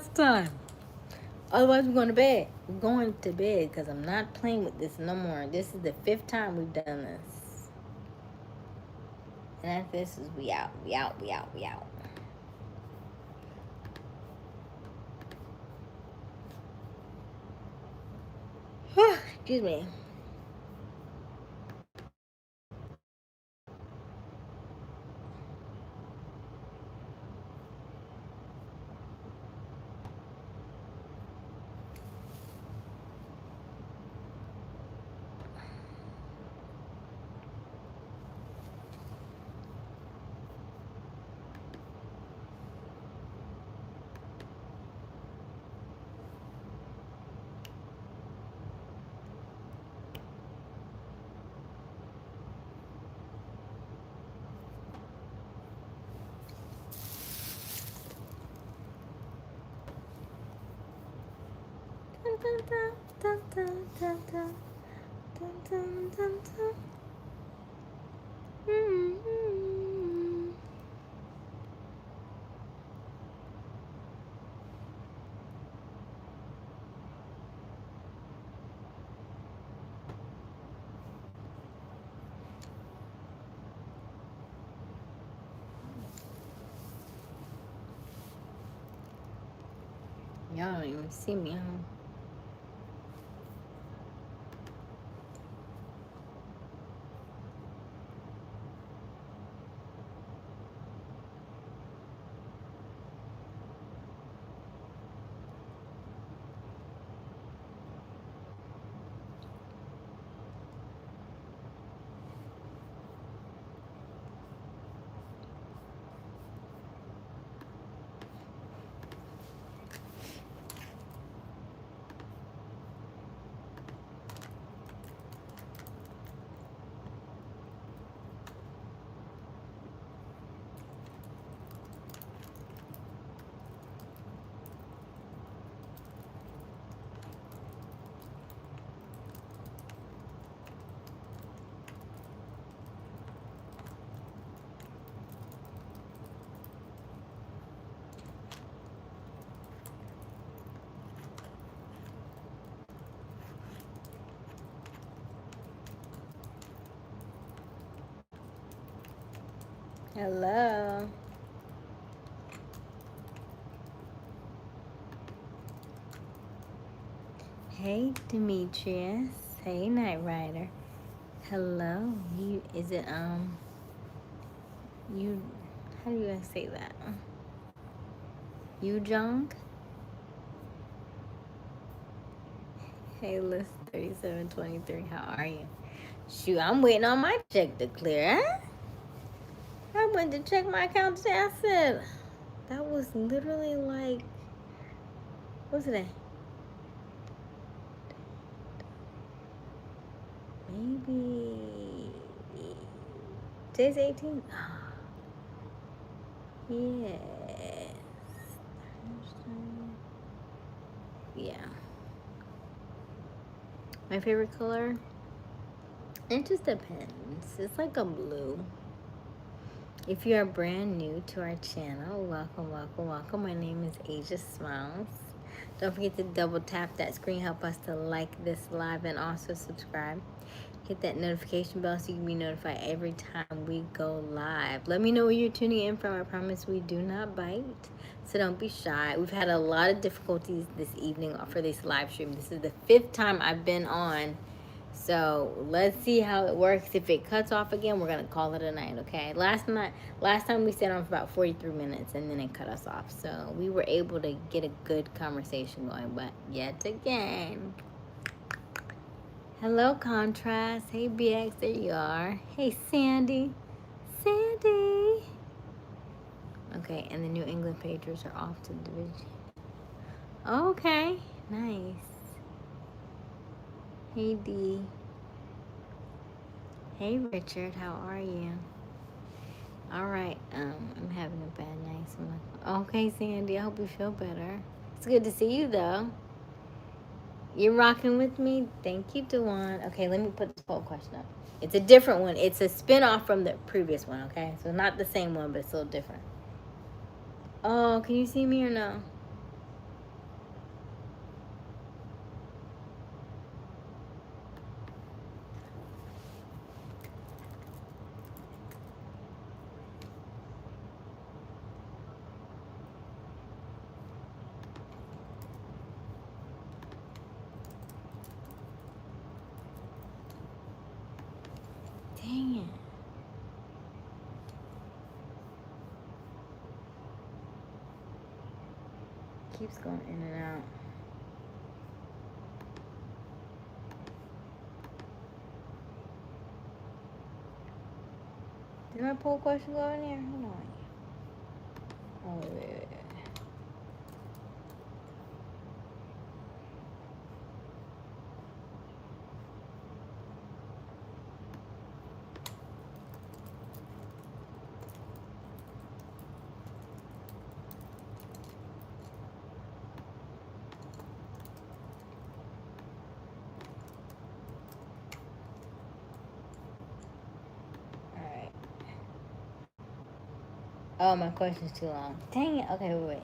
last time. Otherwise, we're going to bed. We're going to bed because I'm not playing with this no more. This is the 5th time we've done this. And after this is we out. We out. We out. We out. Excuse me. Y'all don't even see me, huh? Hello. Hey, Demetrius. Hey, Night Rider. Hello. You, is it, you, how do you guys say that? You, Jong? Hey, list 3723. How are you? Shoot, I'm waiting on my check to clear, huh? I went to check my account today. I said, that was literally like, what's today? Maybe today's 18th. Yes. Yeah. My favorite color? It just depends. It's like a blue. If you are brand new to our channel, welcome, welcome, welcome. My name is Aysia Smiles. Don't forget to double tap that screen, help us to like this live, and also subscribe. Hit that notification bell so you can be notified every time we go live. Let me know where you're tuning in from. I promise we do not bite, so don't be shy. We've had a lot of difficulties this evening for this live stream. This is the 5th time I've been on. So let's see how it works. If it cuts off again, we're gonna call it a night, okay? Last time we stayed on for about 43 minutes and then it cut us off. So we were able to get a good conversation going, but yet again. Hello, Contrast. Hey, BX, there you are. Hey, Sandy. Sandy. Okay, and the New England Patriots are off to the division. Okay, nice. Hey, D. Hey, Richard, how are you? All right, I'm having a bad night. So I'm like, okay, Sandy, I hope you feel better. It's good to see you, though. You're rocking with me? Thank you, Dewan. Okay, let me put the poll question up. It's a different one. It's a spin-off from the previous one, okay? So not the same one, but it's still different. Oh, can you see me or no? Keeps going in and out. Did my poll question go in here? Hold on. Oh, wait. Alright. Oh, my question's too long. Dang it. Okay, wait.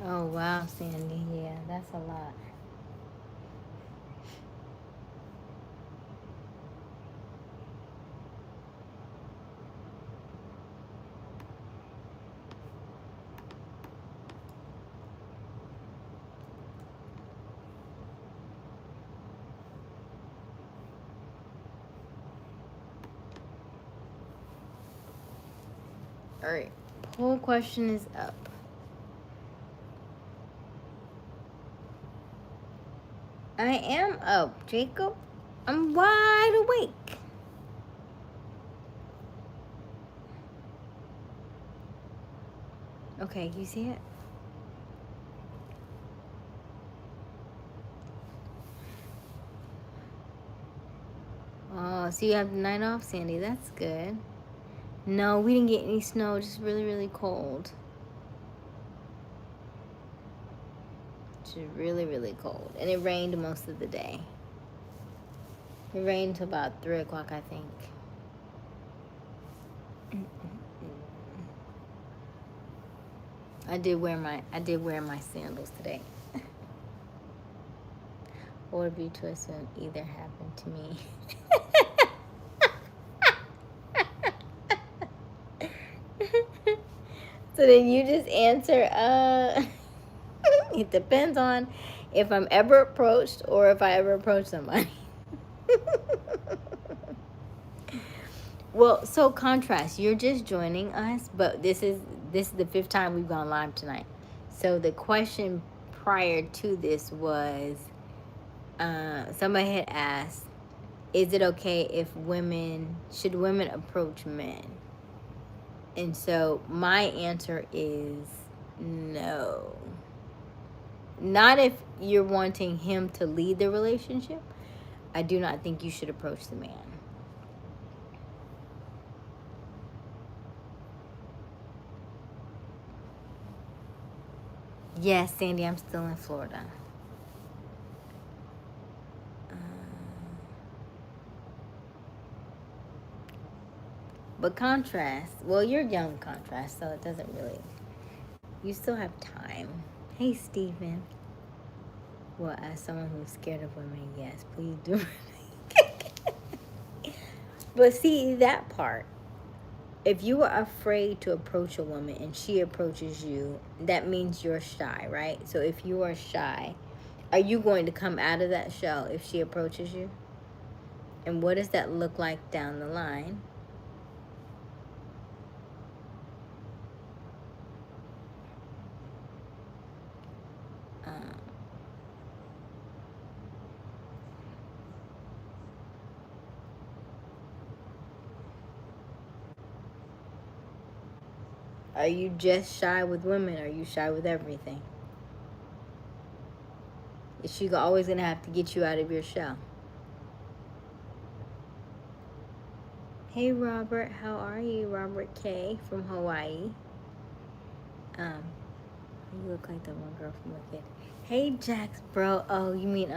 Oh, wow, Sandy. Yeah, that's a lot. Alright. Poll question is up. I am up, Jacob. I'm wide awake. Okay, you see it? Oh, so you have the night off, Sandy. That's good. No, we didn't get any snow. Just really, really cold. Just really, really cold. And it rained most of the day. It rained till about 3 o'clock, I think. I did wear my sandals today. What would be to assume either happened to me? So then you just answer, it depends on if I'm ever approached or if I ever approach somebody. Well, so contrast, you're just joining us, but this is the 5th time we've gone live tonight. So the question prior to this was, somebody had asked, is it okay if should women approach men? And so my answer is no. Not if you're wanting him to lead the relationship. I do not think you should approach the man. Yes, Sandy, I'm still in Florida. But contrast, well, you're young, contrast, so it doesn't really, you still have time. Hey, Stephen. Well, as someone who's scared of women, yes, please do. But see, that part, if you are afraid to approach a woman and she approaches you, that means you're shy, right? So if you are shy, are you going to come out of that shell if she approaches you? And what does that look like down the line? Are you just shy with women? Or are you shy with everything? Is she always going to have to get you out of your shell? Hey, Robert. How are you? Robert K. from Hawaii. You look like the one girl from Wicked. Hey, Jax, bro. Oh, you mean,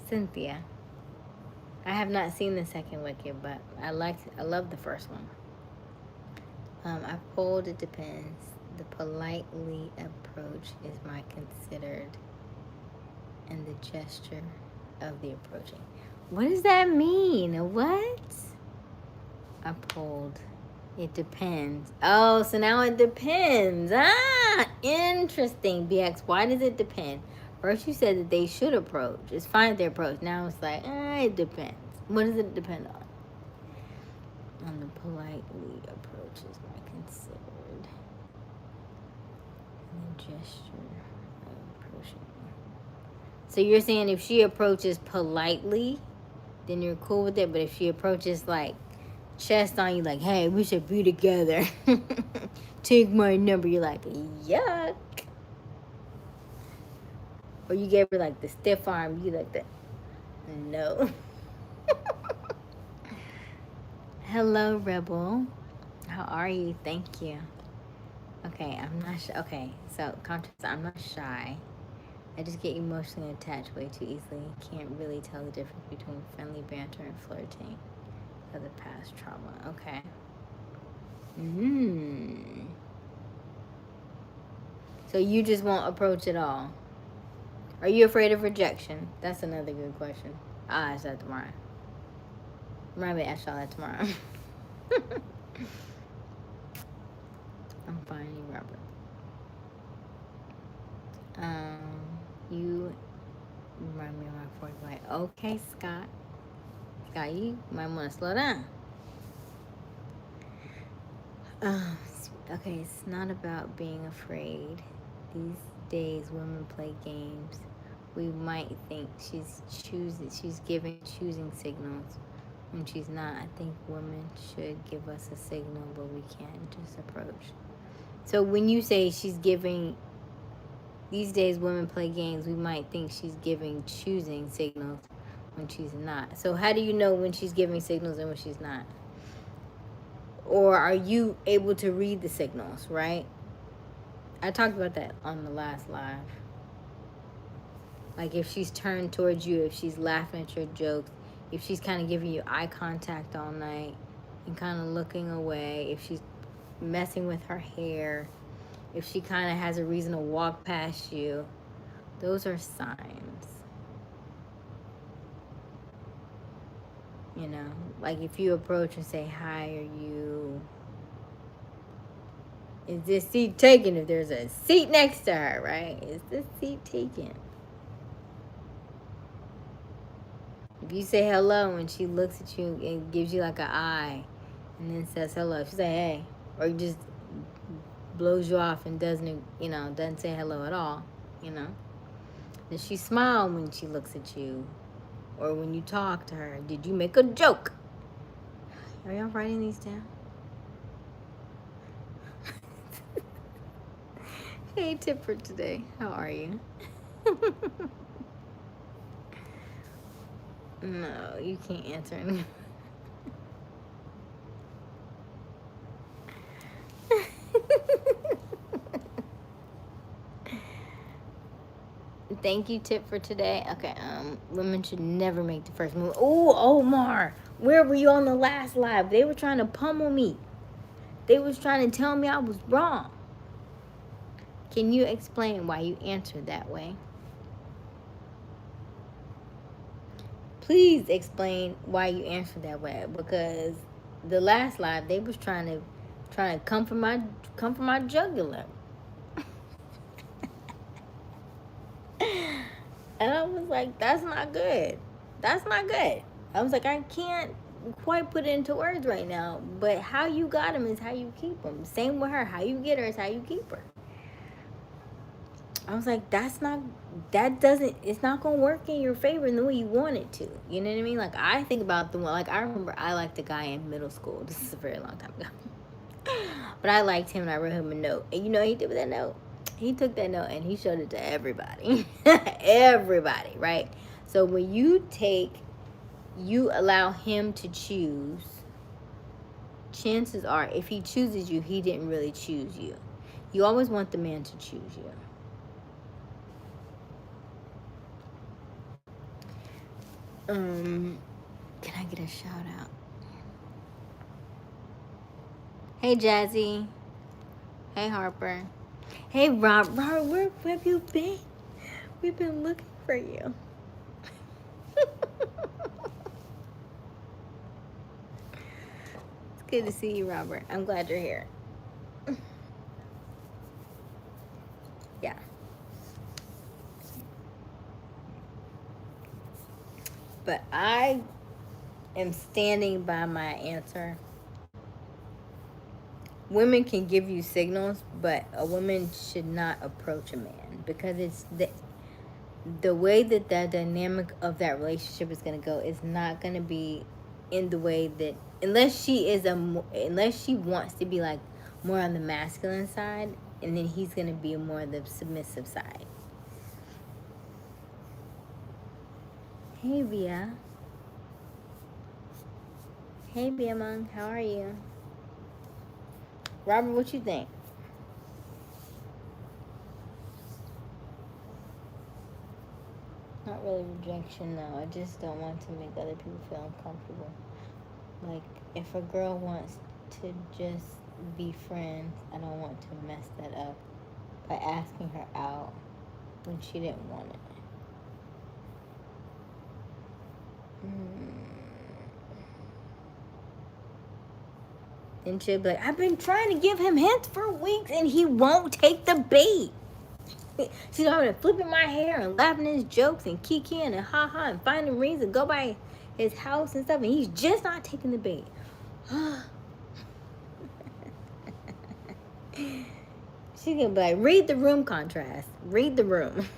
Cynthia. I have not seen the second Wicked, but I love the first one. I pulled, it depends. The politely approach is my considered and the gesture of the approaching. What does that mean? What? Uphold. It depends. Oh, so now it depends. Ah, interesting. BX, why does it depend? First you said that they should approach. It's fine if they approach. Now it's like, it depends. What does it depend on? On the politely approaches are considered. And the gesture of approaching. So you're saying if she approaches politely, then you're cool with it. But if she approaches like chest on you, like, hey, we should be together. Take my number. You're like, yuck. Or you gave her like the stiff arm. You like that. No. Hello, Rebel. How are you? Thank you. Okay, I'm not shy. Okay, so contrast, I'm not shy. I just get emotionally attached way too easily. Can't really tell the difference between friendly banter and flirting because of past trauma. Okay. So you just won't approach at all. Are you afraid of rejection? That's another good question. I'll ask that tomorrow. Remind me to ask y'all that tomorrow. I'm finding you, Robert. You remind me of my fourth light. Okay, Scott. Scott, you might want to slow down. Okay, it's not about being afraid. These days, women play games. We might think she's giving choosing signals when she's not. I think women should give us a signal, but we can't just approach. So when you say she's giving, these days women play games, we might think she's giving choosing signals when she's not. So how do you know when she's giving signals and when she's not? Or are you able to read the signals, right? I talked about that on the last live. Like if she's turned towards you, if she's laughing at your jokes, if she's kind of giving you eye contact all night and kind of looking away, if she's messing with her hair, if she kind of has a reason to walk past you, those are signs. You know, like if you approach and say, hi, are you... Is this seat taken? If there's a seat next to her, right? Is this seat taken? If you say hello and she looks at you and gives you like an eye and then says hello, if she say hey, or just blows you off and doesn't say hello at all, Does she smile when she looks at you? Or when you talk to her? Did you make a joke? Are y'all writing these down? Hey, tip for today. How are you? No, you can't answer anything. Thank you, tip for today. Okay, women should never make the first move. Oh, Omar, where were you on the last live? They were trying to pummel me. They was trying to tell me I was wrong. Can you explain why you answered that way? Please explain why you answered that way, because the last live they was trying to come for my jugular. And I was like, that's not good. That's not good. I was like, I can't quite put it into words right now, but how you got them is how you keep them. Same with her. How you get her is how you keep her. I was like, it's not going to work in your favor in the way you want it to. You know what I mean? Like, I think about I remember I liked a guy in middle school. This is a very long time ago. But I liked him and I wrote him a note. And you know what he did with that note? He took that note and he showed it to everybody. Everybody, right? So when you allow him to choose, chances are if he chooses you, he didn't really choose you. You always want the man to choose you. Can I get a shout out? Hey, Jazzy. Hey, Harper. Hey, Rob. Robert, where have you been? We've been looking for you. Good to see you, Robert. I'm glad you're here. Yeah. But I am standing by my answer. Women can give you signals, but a woman should not approach a man because it's the way that dynamic of that relationship is going to go is not going to be in the way that unless she wants to be like more on the masculine side, and then he's going to be more on the submissive side. Hey Via. Hey Via Monk, how are you? Robert, what you think? Not really rejection, no. I just don't want to make other people feel uncomfortable. Like, if a girl wants to just be friends, I don't want to mess that up by asking her out when she didn't want it. And she'll be like, I've been trying to give him hints for weeks and he won't take the bait. She's already flipping my hair and laughing at his jokes and kikiing and ha-ha and finding rings and go by his house and stuff, and he's just not taking the bait. She's gonna be like, read the room contrast. Read the room.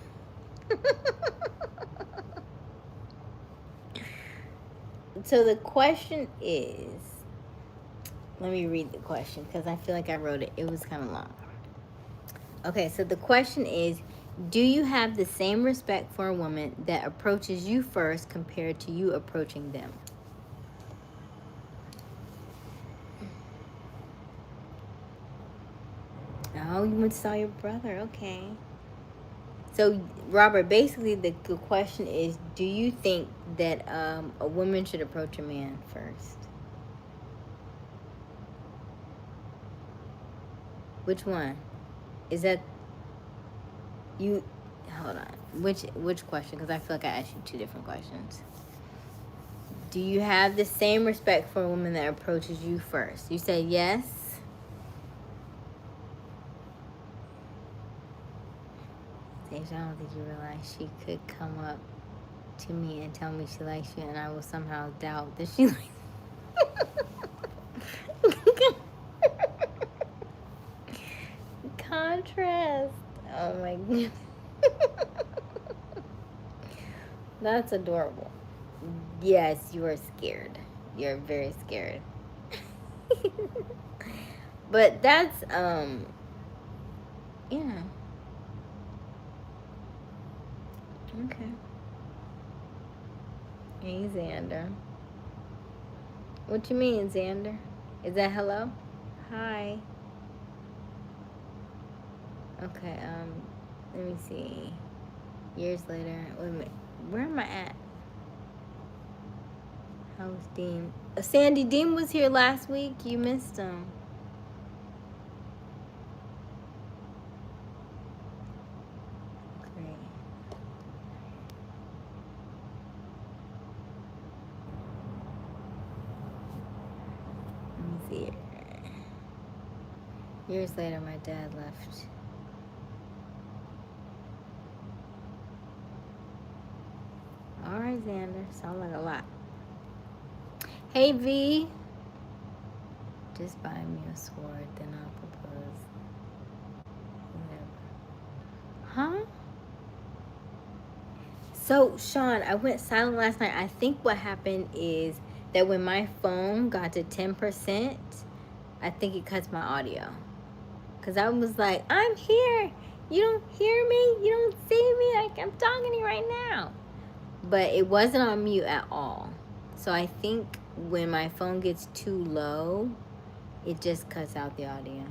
So the question is, let me read the question because I feel like I wrote it. It was kind of long. Okay, so the question is, do you have the same respect for a woman that approaches you first compared to you approaching them? Oh, you went to saw your brother. Okay. So, Robert, basically the question is, do you think that a woman should approach a man first? Which one? Is that you? Hold on. Which question? Because I feel like I asked you two different questions. Do you have the same respect for a woman that approaches you first? You said yes. Deja, I don't think you realize she could come up to me and tell me she likes you, and I will somehow doubt that she likes Contrast. Oh my goodness. That's adorable. Yes, you are scared. You're very scared. But that's yeah. Okay. Hey Xander. What you mean, Xander? Is that hello? Hi. Okay, let me see. Years later. Wait a minute. Where am I at? How's Dean? Sandy Dean was here last week. You missed him. Great. Let me see. Years later, my dad left. All right, Xander. Sound like a lot. Hey, V. Just buy me a sword, then I'll propose. Whatever. Huh? So, Sean, I went silent last night. I think what happened is that when my phone got to 10%, I think it cuts my audio. Because I was like, I'm here. You don't hear me? You don't see me? Like, I'm talking to you right now. But it wasn't on mute at all. So I think when my phone gets too low, it just cuts out the audio.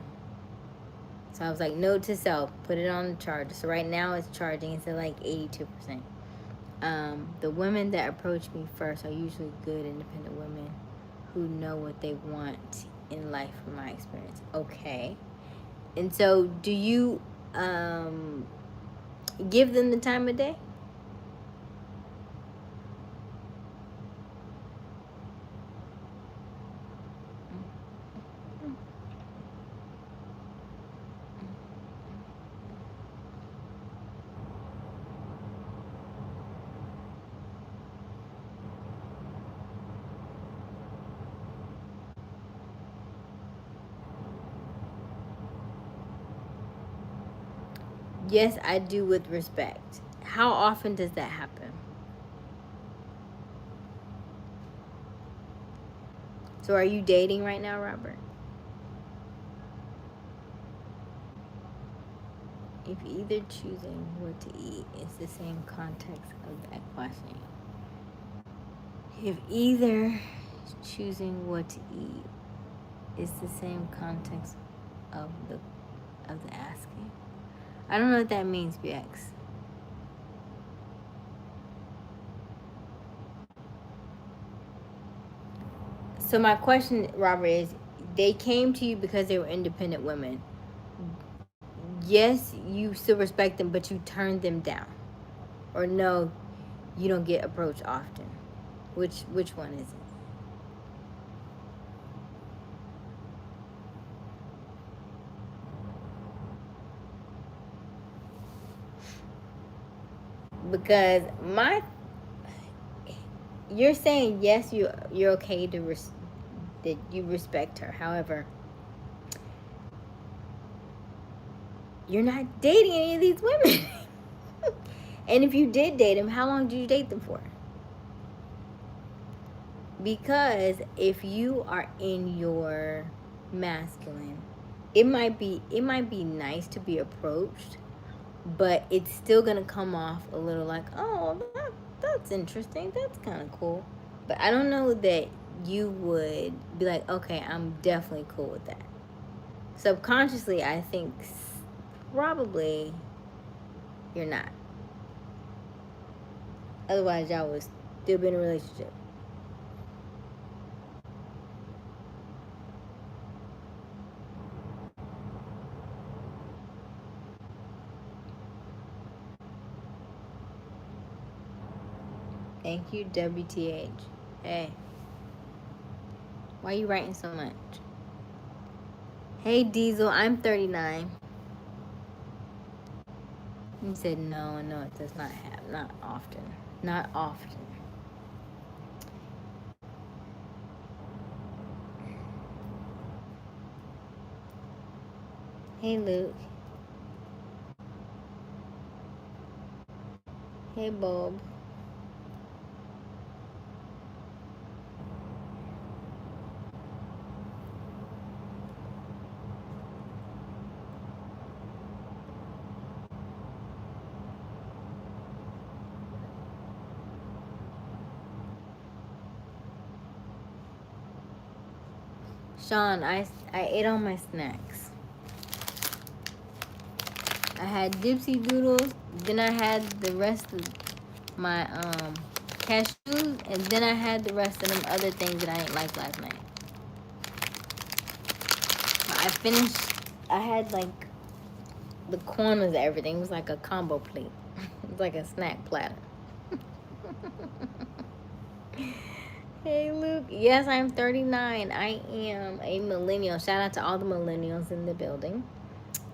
So I was like, note to self, put it on the charger. So right now it's charging. It's at like 82%. The women that approach me first are usually good, independent women who know what they want in life, from my experience. Okay. And so do you give them the time of day? Yes, I do with respect. How often does that happen? So are you dating right now, Robert? If either choosing what to eat is the same context of that question. If either choosing what to eat is the same context of the asking. I don't know what that means, BX. So my question, Robert, is they came to you because they were independent women. Yes, you still respect them, but you turned them down. Or no, you don't get approached often. Which one is it? Because you're saying yes, you're okay to that you respect her. However, you're not dating any of these women. And if you did date them, how long did you date them for? Because if you are in your masculine, it might be nice to be approached, but it's still gonna come off a little like, oh, that's interesting, that's kind of cool. But I don't know that you would be like, okay, I'm definitely cool with that. Subconsciously, I think probably you're not. Otherwise, y'all would still be in a relationship. Thank you, WTH. Hey, why are you writing so much? Hey, Diesel, I'm 39. You said no, no, it does not have. Not often. Not often. Hey, Luke. Hey, Bob. Sean, I ate all my snacks. I had dipsy doodles, then I had the rest of my cashews, and then I had the rest of them other things that I didn't like last night. I finished. I had like the corners of everything. It was like a combo plate. It was like a snack platter. Hey, Luke. Yes, I'm 39. I am a millennial. Shout out to all the millennials in the building.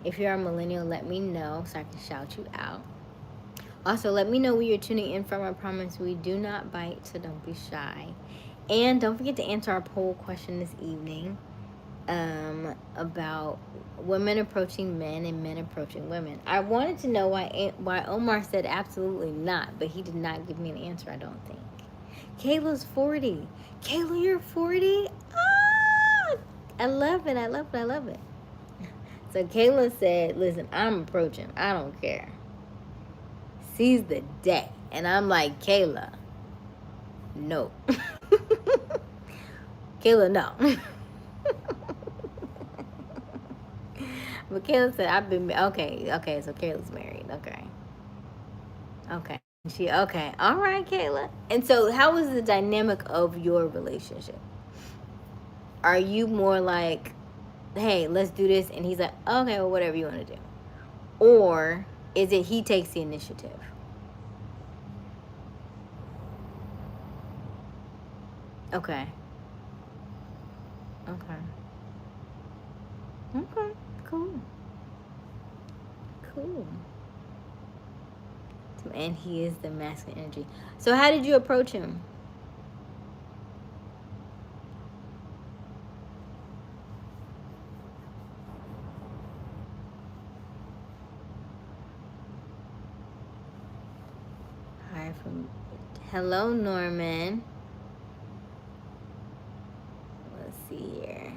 If you're a millennial, let me know so I can shout you out. Also, let me know where you're tuning in from. I promise we do not bite, so don't be shy. And don't forget to answer our poll question this evening about women approaching men and men approaching women. I wanted to know why Omar said absolutely not, but he did not give me an answer, I don't think. Kayla's 40. Kayla, you're 40? Ah! I love it. I love it. I love it. So Kayla said, listen, I'm approaching. I don't care. Seize the day. And I'm like, Kayla, no. Kayla, no. But Kayla said, I've been, okay, so Kayla's married. Okay. Okay. All right, Kayla. And so how was the dynamic of your relationship? Are you more like, hey, let's do this, and he's like, okay, well, whatever you want to do? Or is it he takes the initiative? Okay. Okay. Okay. Cool. Cool. And he is the masculine energy. So how did you approach him? from... Hello, Norman. Let's see here.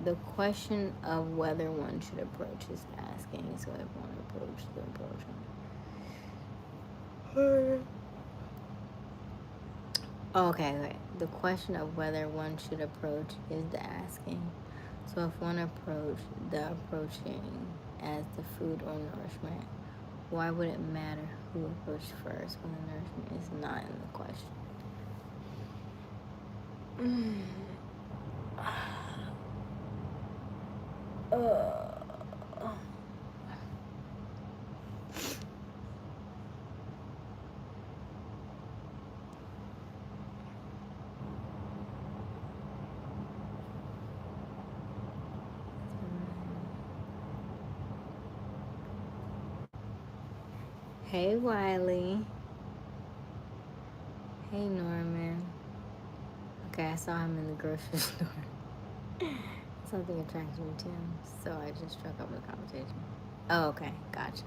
The question of whether one should approach is asking. So if one approach, the approach. Okay. The question of whether one should approach is the asking. So if one approach, the approaching as the food or nourishment, why would it matter who approached first when the nourishment is not in the question? Hey, Wiley. Hey, Norman. Okay, I saw him in the grocery store. Something attracted me to him, so I just struck up a conversation. Oh, okay. Gotcha.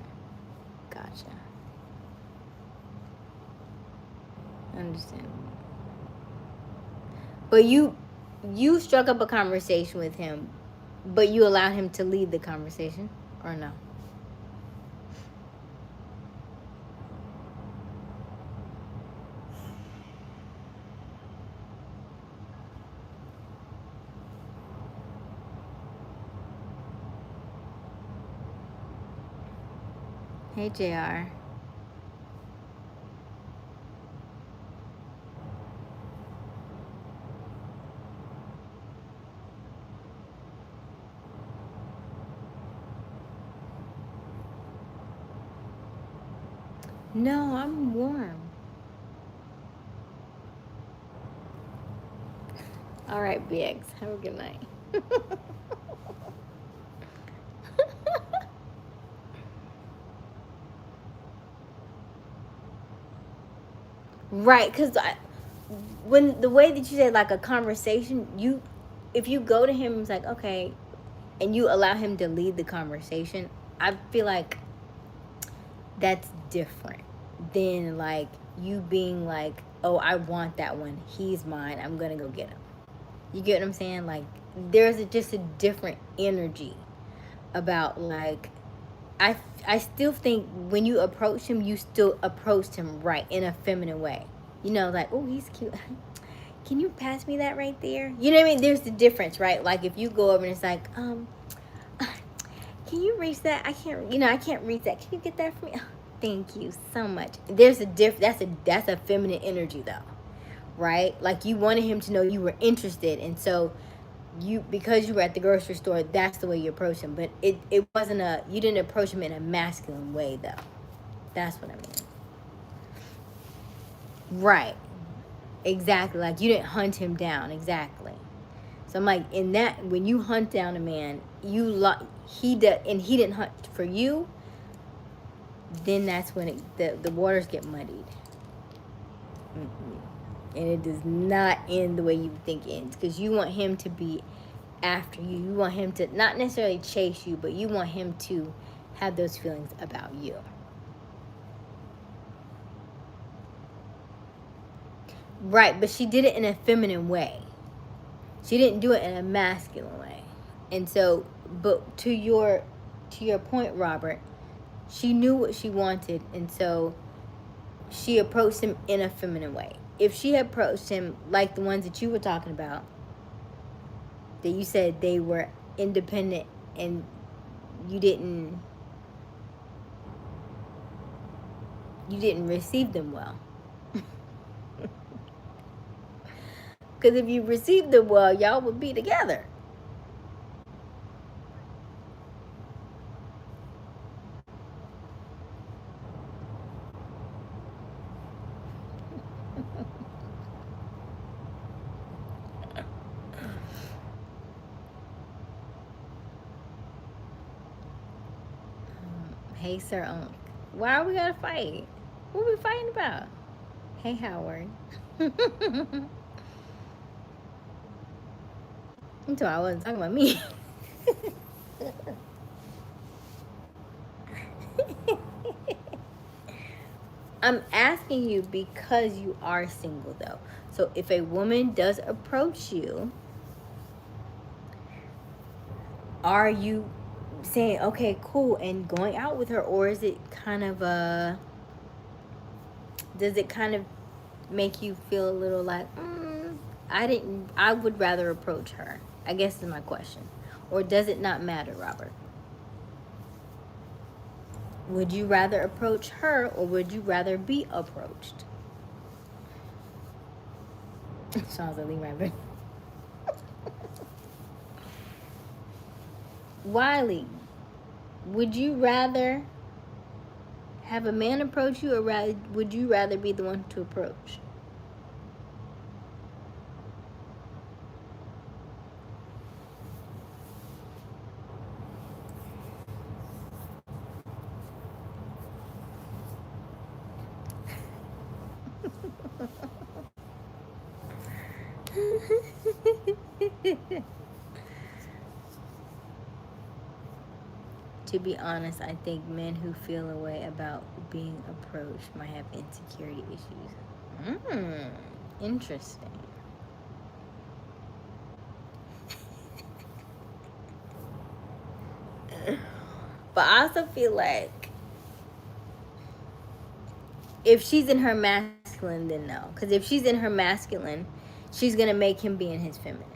Understandable. But you struck up a conversation with him, but you allowed him to lead the conversation, or no? Hey, JR. No, I'm warm. All right, BX. Have a good night. Right, because when the way that you said like a conversation, if you go to him, it's like, okay, and you allow him to lead the conversation, I feel like that's different than like you being like, oh, I want that one, he's mine, I'm gonna go get him. You get what I'm saying? Like there's just a different energy about like I still think when you approach him, you still approached him right in a feminine way. You know, like, oh, he's cute. Can you pass me that right there? You know what I mean? There's the difference, right? Like if you go over and it's like, can you reach that? I can't reach that. Can you get that for me? Oh, thank you so much. There's a that's a feminine energy though, right? Like you wanted him to know you were interested, and so because you were at the grocery store, that's the way you approach him. But it wasn't you didn't approach him in a masculine way though. That's what I mean. Right. Exactly. Like you didn't hunt him down. Exactly. So I'm like, in that, when you hunt down a man, he didn't hunt for you. Then that's when the waters get muddied. And it does not end the way you think it ends, because you want him to be after you. You want him to not necessarily chase you, but you want him to have those feelings about you. Right, but she did it in a feminine way. She didn't do it in a masculine way. And so, but to your point, Robert, she knew what she wanted, and so she approached him in a feminine way. If she had approached him like the ones that you were talking about, that you said they were independent and you didn't receive them well. Because if you received them well, y'all would be together. Hey, Sir Unc. Why are we gonna fight? What are we fighting about? Hey, Howard. Until I wasn't talking about me. I'm asking you because you are single, though. So if a woman does approach you, are you saying, okay, cool, and going out with her? Or is it kind of does it kind of make you feel a little like, I would rather approach her, I guess is my question. Or does it not matter, Robert? Would you rather approach her, or would you rather be approached? Sean's a rabbit. Wiley, would you rather have a man approach you, or would you rather be the one to approach? To be honest, I think men who feel a way about being approached might have insecurity issues. Interesting. But I also feel like if she's in her masculine, then no. Because if she's in her masculine, she's going to make him be in his feminine.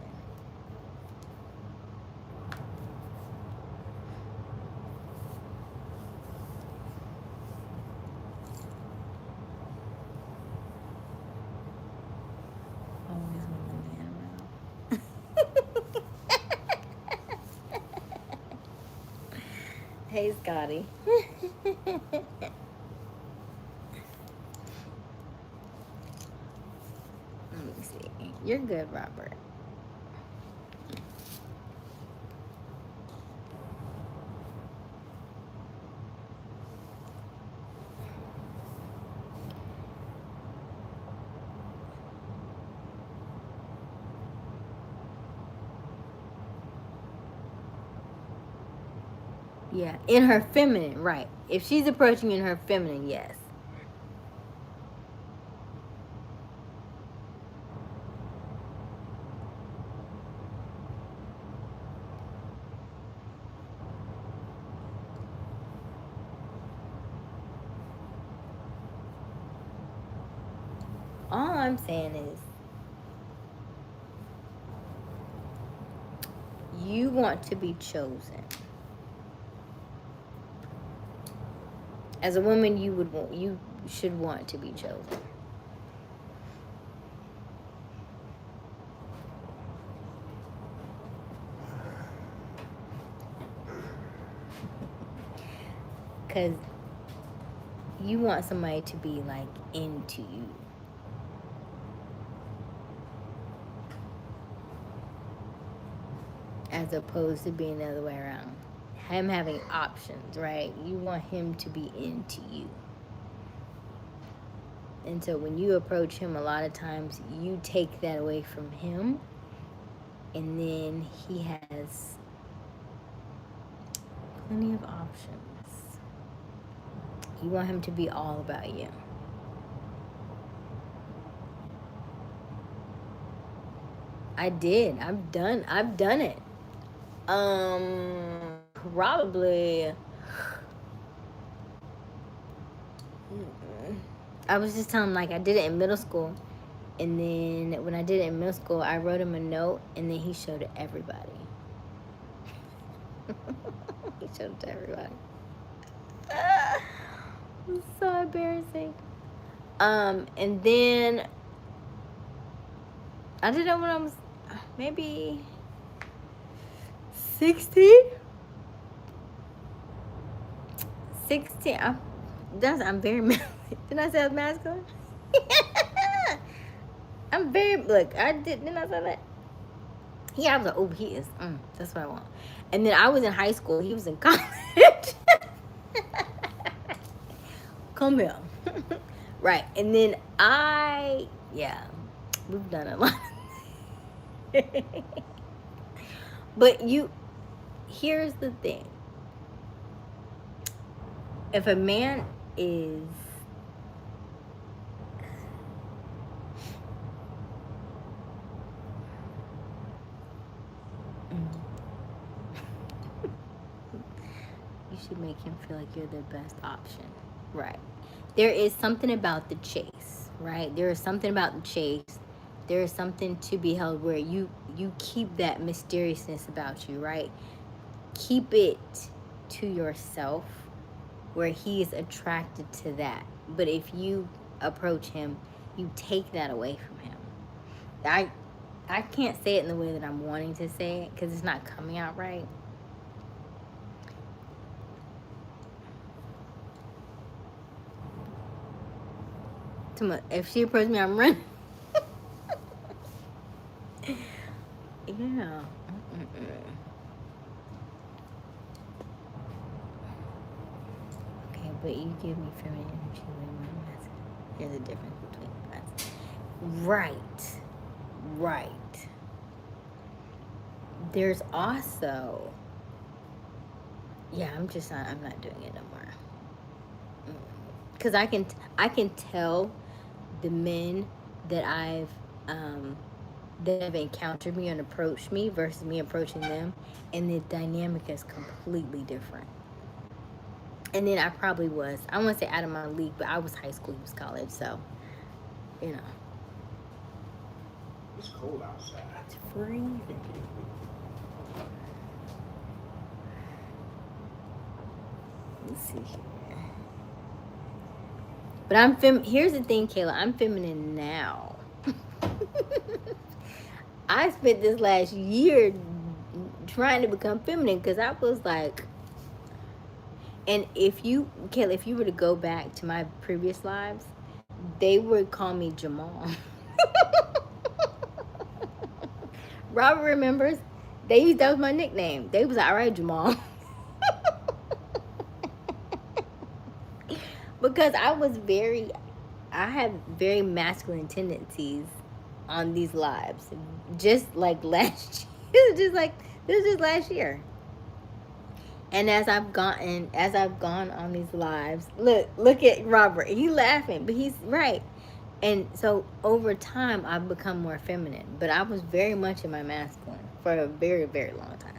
Always with the man around. Hey, Scotty. Let me see. You're good, Robert. Yeah, in her feminine, right. If she's approaching in her feminine, yes. All I'm saying is you want to be chosen. As a woman, you should want to be chosen. Cause you want somebody to be like into you. As opposed to being the other way around. Him having options, right? You want him to be into you. And so when you approach him, a lot of times you take that away from him, and then he has plenty of options. You want him to be all about you. I did. I've done it. Probably. I was just telling him, like, I did it in middle school. And then when I did it in middle school, I wrote him a note, and then he showed it to everybody. He showed it to everybody. It's so embarrassing. And then I did it when I was maybe 16. 16. I'm very masculine. Didn't I say I was masculine? I'm very, look, didn't I say that? Yeah, I was like, oh, he is. That's what I want. And then I was in high school. He was in college. Come here. Right. And then we've done a lot. But here's the thing. If a man is you make him feel like you're their best option. Right. There is something about the chase, right? There is something about the chase. There is something to be held where you keep that mysteriousness about you, right? Keep it to yourself where he is attracted to that. But if you approach him, you take that away from him. I can't say it in the way that I'm wanting to say it because it's not coming out right. If she approaches me, I'm running. Yeah. Okay, but you give me feminine energy with my masculine. There's a difference between us. Right. Right. There's also, yeah, I'm not doing it no more. Because I can tell the men that have encountered me and approached me versus me approaching them, and the dynamic is completely different. And then I probably was, I won't say out of my league, but I was high school, he was college, so, you know. It's cold outside. It's freezing. Let's see here. But here's the thing, Kayla, I'm feminine now. I spent this last year trying to become feminine because I was like, and Kayla, if you were to go back to my previous lives, they would call me Jamal. Robert remembers. That was my nickname. They was like, all right, Jamal. Because I had very masculine tendencies on these lives. Just like last year. This was just last year. And as I've gone on these lives, look at Robert. He's laughing, but he's right. And so over time, I've become more feminine. But I was very much in my masculine for a very, very long time.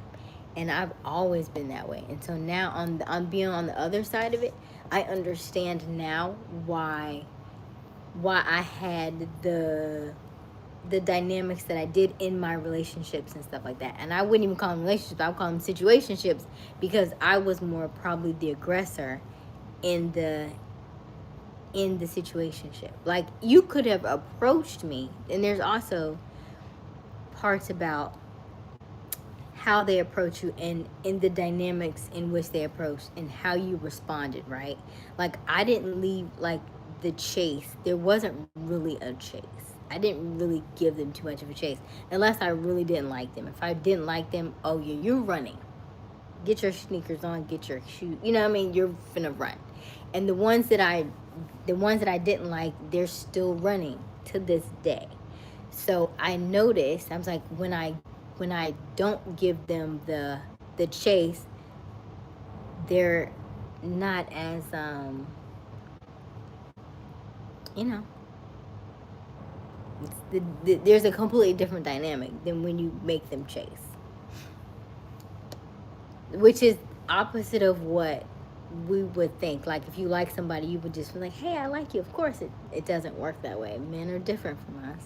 And I've always been that way. And so now on being on the other side of it, I understand now why I had the dynamics that I did in my relationships and stuff like that. And I wouldn't even call them relationships, I would call them situationships, because I was more probably the aggressor in the situationship. Like, you could have approached me, and there's also parts about how they approach you and in the dynamics in which they approached and how you responded, right? Like, I didn't leave like the chase. There wasn't really a chase. I didn't really give them too much of a chase unless I really didn't like them. If I didn't like them, oh yeah, you're running. Get your sneakers on, get your shoes. You know what I mean? You're finna run. And the ones that I didn't like, they're still running to this day. So I noticed, I was like, when I don't give them the chase, they're not as you know, there's a completely different dynamic than when you make them chase, which is opposite of what we would think. Like, if you like somebody, you would just be like, hey, I like you. Of course it doesn't work that way. Men are different from us.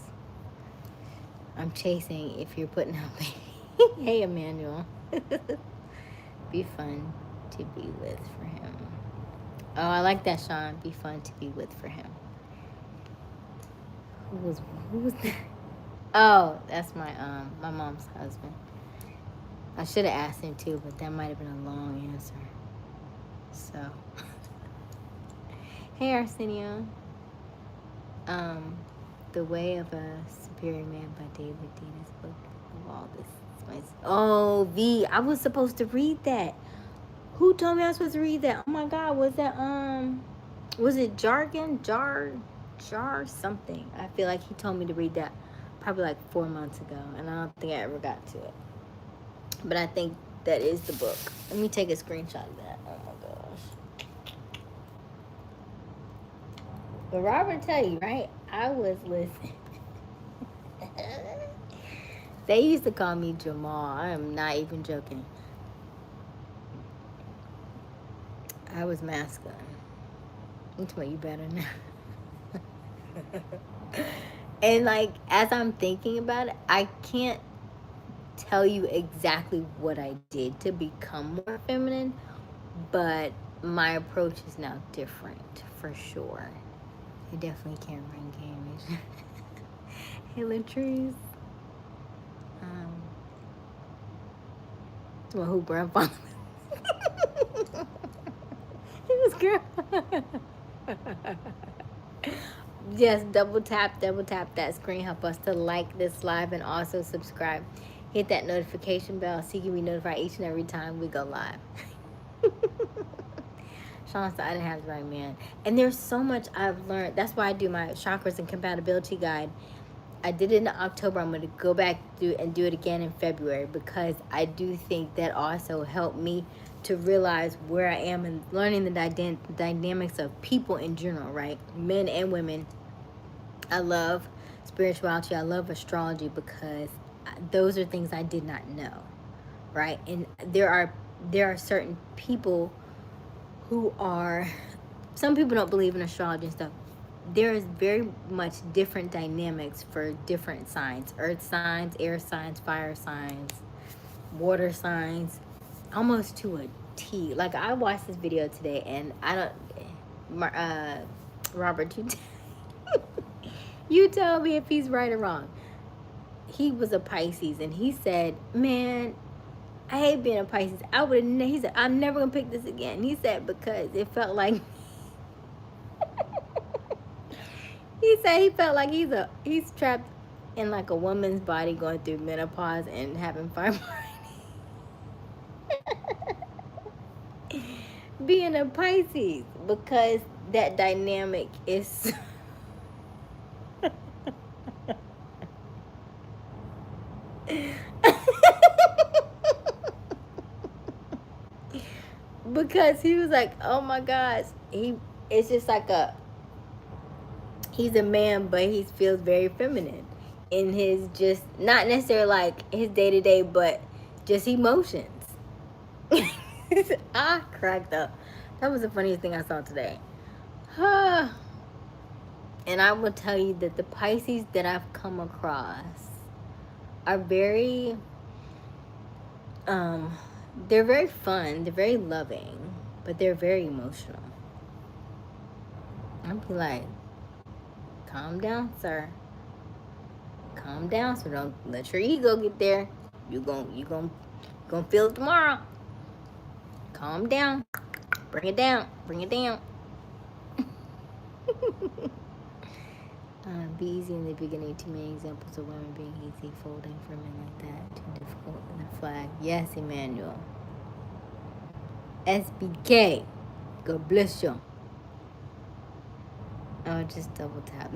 I'm chasing if you're putting out baby. Hey, Emmanuel. Be fun to be with for him. Oh, I like that, Sean. Be fun to be with for him. Who was that? Oh, that's my mom's husband. I should have asked him too, but that might have been a long answer. So, hey, Arsenio. The Way of a Superior Man by David Dean's book of all this. Oh, V, I was supposed to read that. Who told me I was supposed to read that? Oh my God, was it jargon? Jar something. I feel like he told me to read that probably like 4 months ago, and I don't think I ever got to it. But I think that is the book. Let me take a screenshot of that. Oh my gosh. But Robert tell you, right? I was listening. They used to call me Jamal. I am not even joking. I was masculine. That's what you better know. And like, as I'm thinking about it, I can't tell you exactly what I did to become more feminine, but my approach is now different for sure. I definitely can't run games. Hey, Latrice. Well, who grandpa? He was grandpa. Yes, double tap that screen. Help us to like this live and also subscribe. Hit that notification bell so you can be notified each and every time we go live. Sean said I didn't have the right man. And there's so much I've learned. That's why I do my chakras and compatibility guide. I did it in October. I'm going to go back through and do it again in February, because I do think that also helped me to realize where I am and learning the dynamics of people in general, right? Men and women. I love spirituality. I love astrology because those are things I did not know, right? And there are certain people who are, some people don't believe in astrology and stuff. There is very much different dynamics for different signs: earth signs, air signs, fire signs, water signs, almost to a T. Like, I watched this video today, and I don't, Robert, you tell me if he's right or wrong. He was a Pisces, and he said, man, I hate being a Pisces. He said, I'm never gonna pick this again. He said, because it felt like he said he felt like he's trapped in like a woman's body going through menopause and having fibroids. Being a Pisces, because that dynamic is because he was like, oh my gosh, it's just like he's a man, but he feels very feminine in his, just not necessarily like his day-to-day, but just emotions. I cracked up. That was the funniest thing I saw today. And I will tell you that the Pisces that I've come across are very they're very fun, they're very loving, but they're very emotional. I'd be like, calm down, sir. Calm down, so don't let your ego get there. You gon' feel it tomorrow. Calm down. Bring it down. Bring it down. Be easy in the beginning. Too many examples of women being easy, folding for men like that. Too difficult in the flag. Yes, Emmanuel. SBK. God bless you. Oh, just double tap.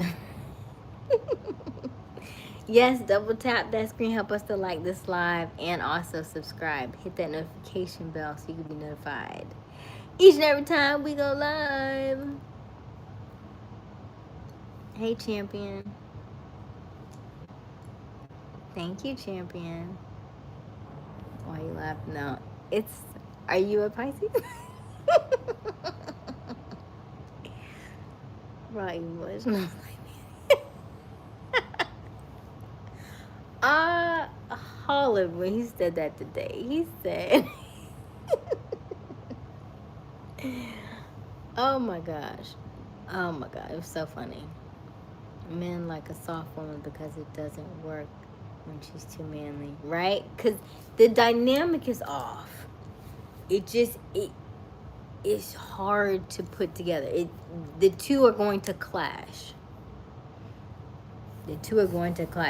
Yes, double tap that screen. Help us to like this live and also subscribe. Hit that notification bell so you can be notified each and every time we go live. Hey, champion. Thank you, champion. Why you laugh? No, are you a Pisces? Right, emotional. Holland, when he said that today, he said, oh my gosh, it was so funny. Men like a soft woman because it doesn't work when she's too manly, right? Because the dynamic is off. It's hard to put together. The two are going to clash.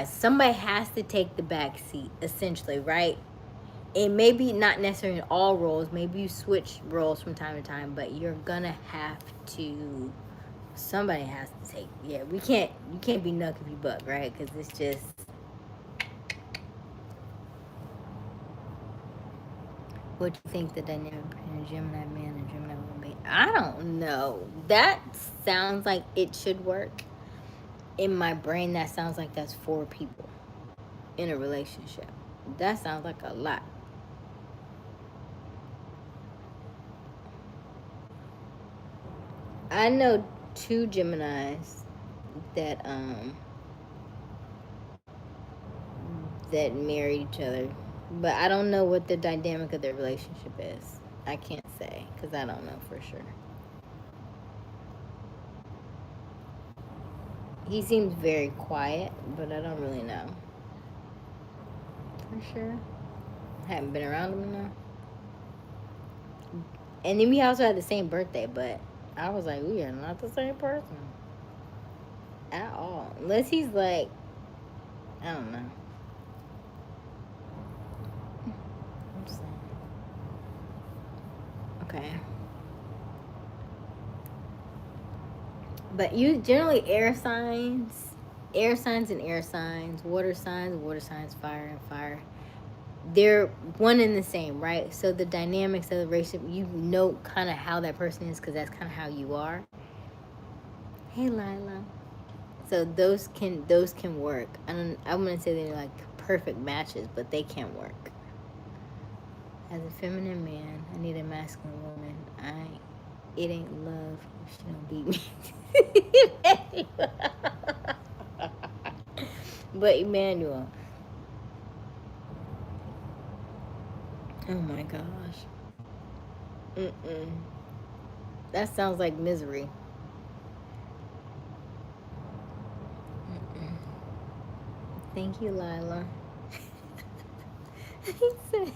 Somebody has to take the back seat, essentially, right? And maybe not necessarily in all roles. Maybe you switch roles from time to time, but you're gonna have to. Somebody has to take. Yeah, you can't be nuck if you buck, right? Because it's just. What do you think the dynamic between a Gemini man and Gemini woman be? I don't know. That sounds like it should work. In my brain, that sounds like that's 4 people in a relationship. That sounds like a lot. I know 2 Geminis that that married each other, but I don't know what the dynamic of their relationship is. I can't say because I don't know for sure. He seems very quiet, but I don't really know for sure. I haven't been around him enough. And then we also had the same birthday, but I was like, we are not the same person at all. Unless he's like, I don't know. I'm just saying. Okay. But you generally air signs and air signs, water signs, fire and fire. They're one and the same, right? So the dynamics of the relationship, you know kind of how that person is because that's kind of how you are. Hey, Lila. So those can work. I wouldn't say they're like perfect matches, but they can work. As a feminine man, I need a masculine woman. It ain't love if she don't beat me. But Emmanuel. Oh my gosh. Mm-mm. That sounds like misery. Mm-mm. Thank you, Lila. He said.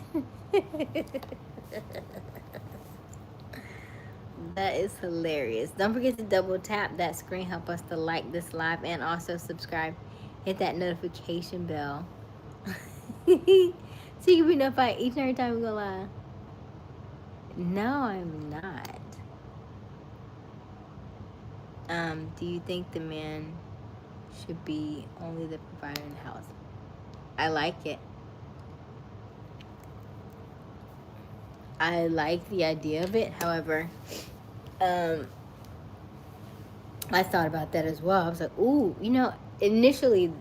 That is hilarious. Don't forget to double tap that screen. Help us to like this live and also subscribe. Hit that notification bell. So you can be notified each and every time we go live. No, I'm not. Do you think the man should be only the provider in the house? I like it. I like the idea of it. However, I thought about that as well. I was like, ooh, initially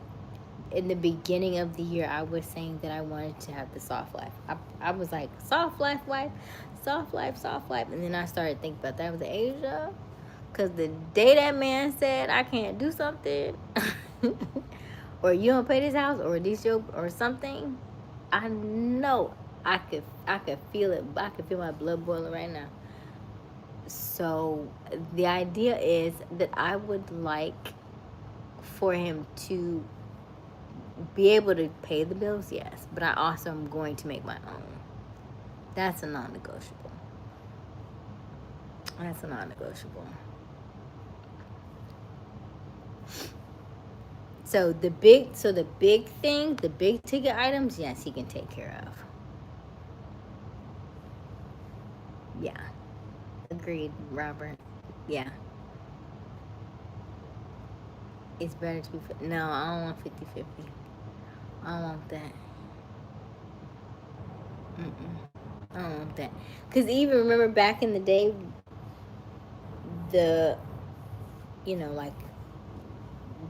in the beginning of the year, I was saying that I wanted to have the soft life. I was like, soft life, soft life, soft life. And then I started thinking about that with Asia. Because the day that man said, I can't do something, or you don't pay this house, or this job, or something, I know I could feel it. I could feel my blood boiling right now. So the idea is that I would like for him to be able to pay the bills, yes, but I also am going to make my own. That's a non-negotiable. That's a non-negotiable. So the big thing, the big ticket items, yes, he can take care of. Yeah. Agreed, Robert. Yeah. It's better to be... No, I don't want 50-50. I don't want that. I don't want that. Because even remember back in the day, like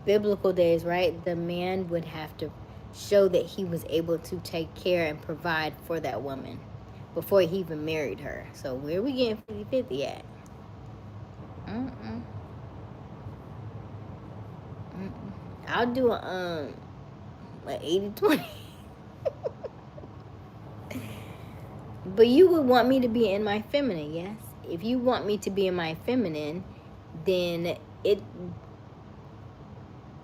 biblical days, right? The man would have to show that he was able to take care and provide for that woman before he even married her. So where are we getting 50-50 at? I'll do a 80-20. But you would want me to be in my feminine, yes? If you want me to be in my feminine, then it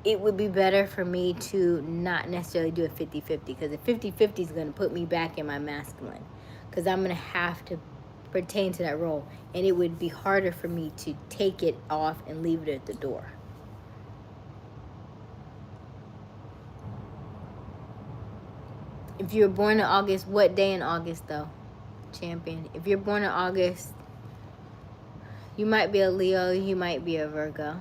would be better for me to not necessarily do a 50-50, because a 50-50 is going to put me back in my masculine, because I'm going to have to pertain to that role, and it would be harder for me to take it off and leave it at the door. If you're born in August, what day in August though, champion? If you're born in August, you might be a Leo, you might be a Virgo.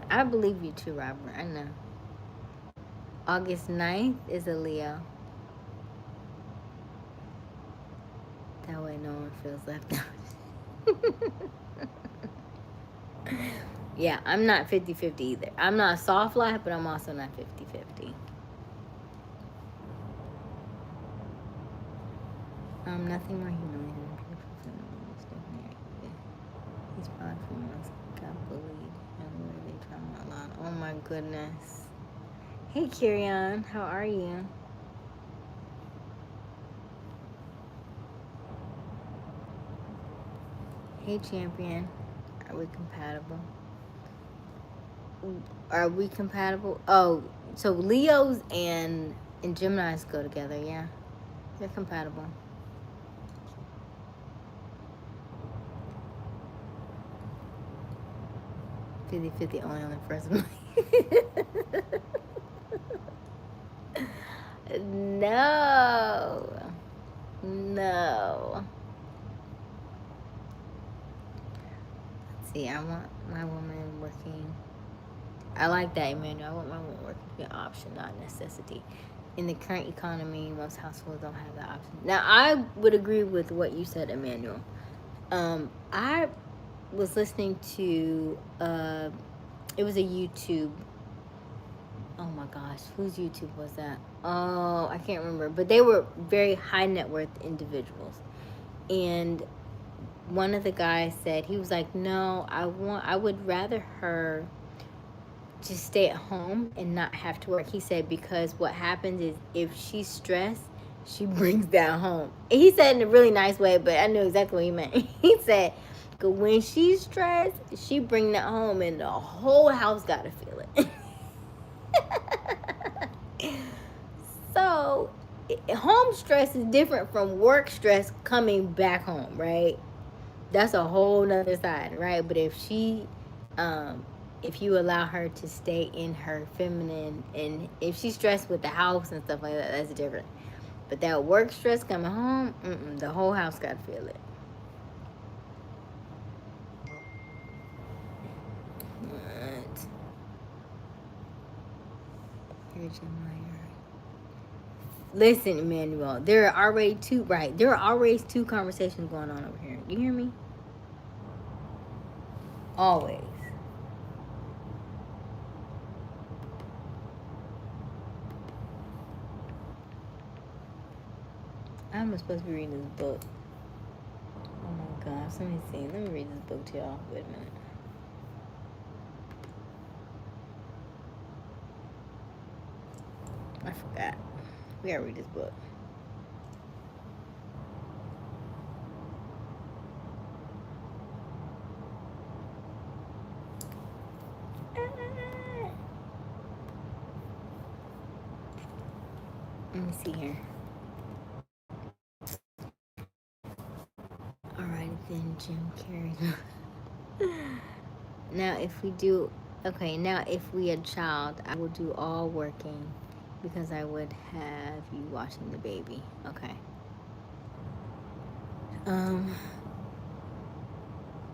I believe you too, Robert. I know. August 9th is a Leo. That way no one feels left out. Yeah, I'm not 50-50 either. I'm not soft life, but I'm also not 50-50. Nothing more humiliating than beautiful feminine. He's probably females got bullied and where they trauma a lot. Oh my goodness. Hey Kirion, how are you? Hey champion, are we compatible? Are we compatible? Oh, so Leos and Geminis go together, yeah. They're compatible. "50-50 only on the first one." No. No. Let's see, I want my woman working. I like that, Emmanuel. I want my woman working to be an option, not a necessity. In the current economy, most households don't have that option. Now, I would agree with what you said, Emmanuel. I was listening to, it was a YouTube. Oh my gosh, whose YouTube was that? Oh, I can't remember. But they were very high net worth individuals. And one of the guys said, he was like, no, I would rather her just stay at home and not have to work. He said, because what happens is if she's stressed, she brings that home. And he said in a really nice way, but I knew exactly what he meant. He said, when she's stressed, she bring that home and the whole house got to feel it. So, home stress is different from work stress coming back home, right? That's a whole nother side, right? But if you allow her to stay in her feminine, and if she's stressed with the house and stuff like that, that's different. But that work stress coming home, the whole house got to feel it. What? Here's your Maya. Listen, Emmanuel, there are already two conversations going on over here. You hear me? Always. I'm supposed to be reading this book. Oh my gosh, let me see. Let me read this book to y'all. Wait a minute. I forgot. We gotta read this book. Let me see here. Alright then, Jim Carrey. Now if we had a child, I will do all working because I would have you watching the baby. Okay.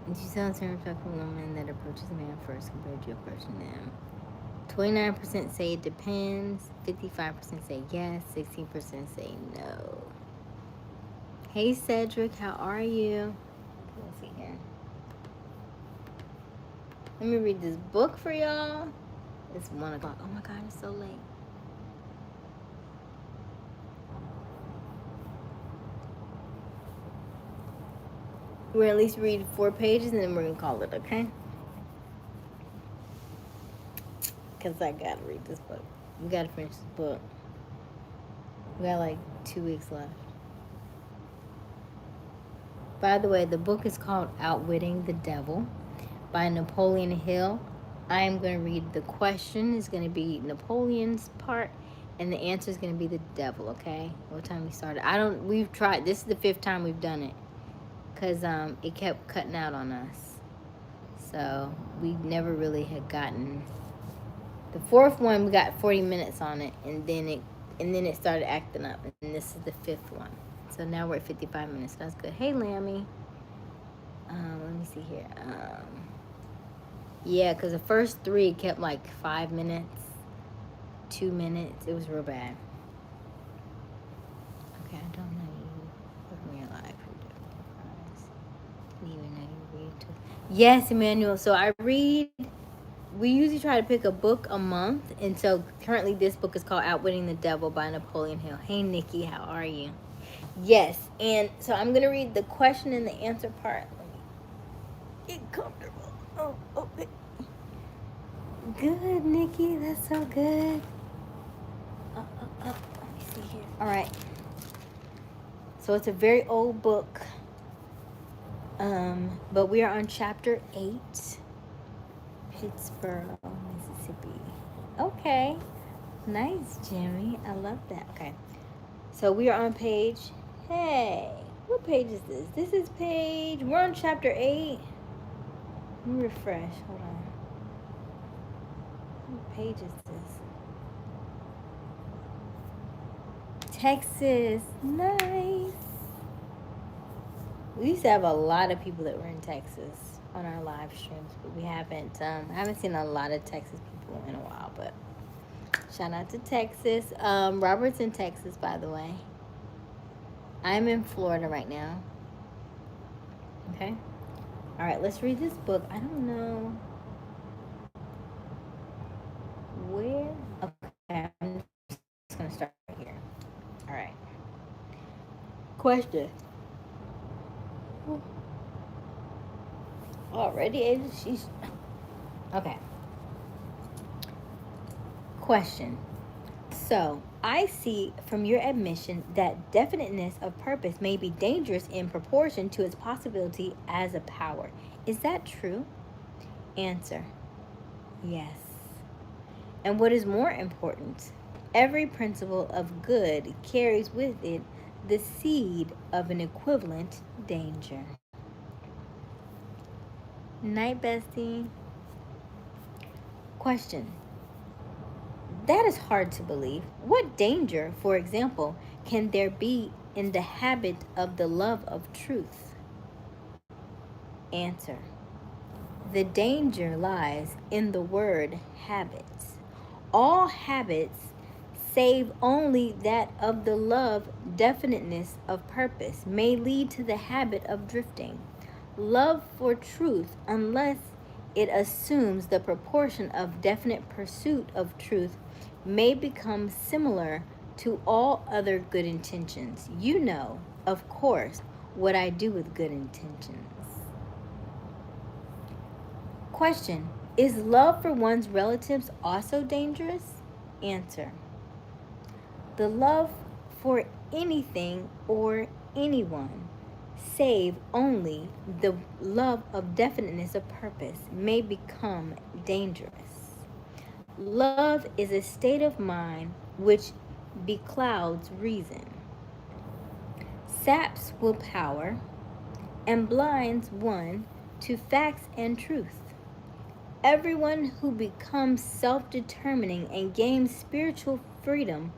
You sound a respectful woman that approaches a man first compared to approaching them. 29% say it depends. 55% say yes. 16% say no. Hey Cedric, how are you? Let's see here. Let me read this book for y'all. It's 1 o'clock. Oh my God, it's so late. We're gonna at least read 4 pages and then we're gonna call it, okay? Because I gotta read this book. We gotta finish this book. We got like 2 weeks left. By the way, the book is called Outwitting the Devil by Napoleon Hill. I am going to read the question. Is going to be Napoleon's part, and the answer is going to be the devil, okay? What time we started? We've tried. This is the 5th time we've done it because it kept cutting out on us. So we never really had gotten... The 4th one, we got 40 minutes on it, and then it started acting up, and this is the 5th one. So now we're at 55 minutes. That's good. Hey, Lammy. Let me see here. Yeah, because the first 3 kept like 5 minutes, 2 minutes. It was real bad. Okay, I don't know you. Look me alive. Didn't even know you read. Yes, Emmanuel. So I read. We usually try to pick a book a month, and so currently this book is called Outwitting the Devil by Napoleon Hill. Hey, Nikki, how are you? Yes, and so I'm going to read the question and the answer part. Let me get comfortable. Oh, okay. Good, Nikki. That's so good. Let me see here. All right. So it's a very old book, but we are on chapter 8, Pittsburgh, Mississippi. Okay. Nice, Jimmy. I love that. Okay. So we are on page. Hey, what page is this? This is page. We're on chapter 8. Let me refresh. Hold on. What page is this? Texas. Nice. We used to have a lot of people that were in Texas on our live streams, but we haven't. I haven't seen a lot of Texas people in a while, but shout out to Texas. Robert's in Texas, by the way. I'm in Florida right now. Okay. All right, let's read this book. I don't know where. Okay, I'm just gonna start right here. All right. Question. Already, she's okay. Question. So, I see from your admission that definiteness of purpose may be dangerous in proportion to its possibility as a power. Is that true? Answer. Yes. And what is more important, every principle of good carries with it the seed of an equivalent danger. Night, bestie. Question. That is hard to believe. What danger, for example, can there be in the habit of the love of truth? Answer. The danger lies in the word habits. All habits, save only that of the love definiteness of purpose, may lead to the habit of drifting. Love for truth, unless it assumes the proportion of definite pursuit of truth, may become similar to all other good intentions. You know, of course, what I do with good intentions. Question. Is love for one's relatives also dangerous? Answer. The love for anything or anyone, save only the love of definiteness of purpose, may become dangerous. Love is a state of mind which beclouds reason, saps willpower, and blinds one to facts and truth. Everyone who becomes self-determining and gains spiritual freedom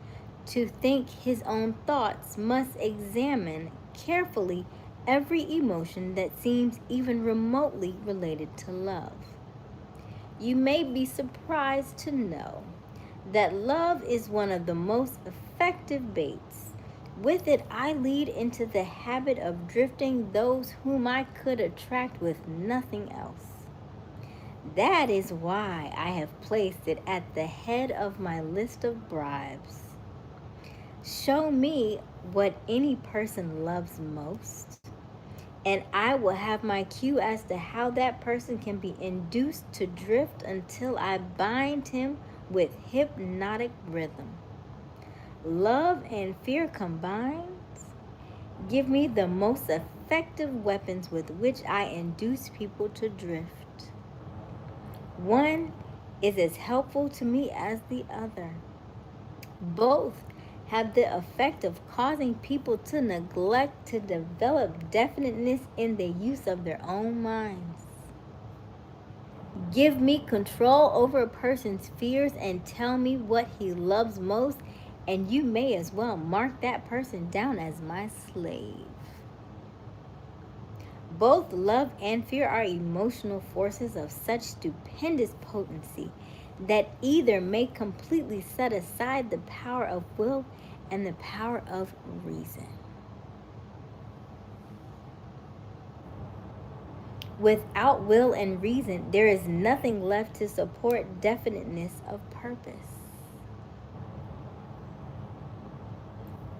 to think his own thoughts must examine carefully every emotion that seems even remotely related to love. You may be surprised to know that love is one of the most effective baits. With it, I lead into the habit of drifting those whom I could attract with nothing else. That is why I have placed it at the head of my list of bribes. Show me what any person loves most, and I will have my cue as to how that person can be induced to drift until I bind him with hypnotic rhythm. Love and fear combined give me the most effective weapons with which I induce people to drift. One is as helpful to me as the other. Both have the effect of causing people to neglect to develop definiteness in the use of their own minds. Give me control over a person's fears and tell me what he loves most, and you may as well mark that person down as my slave. Both love and fear are emotional forces of such stupendous potency that either may completely set aside the power of will and the power of reason. Without will and reason, there is nothing left to support definiteness of purpose.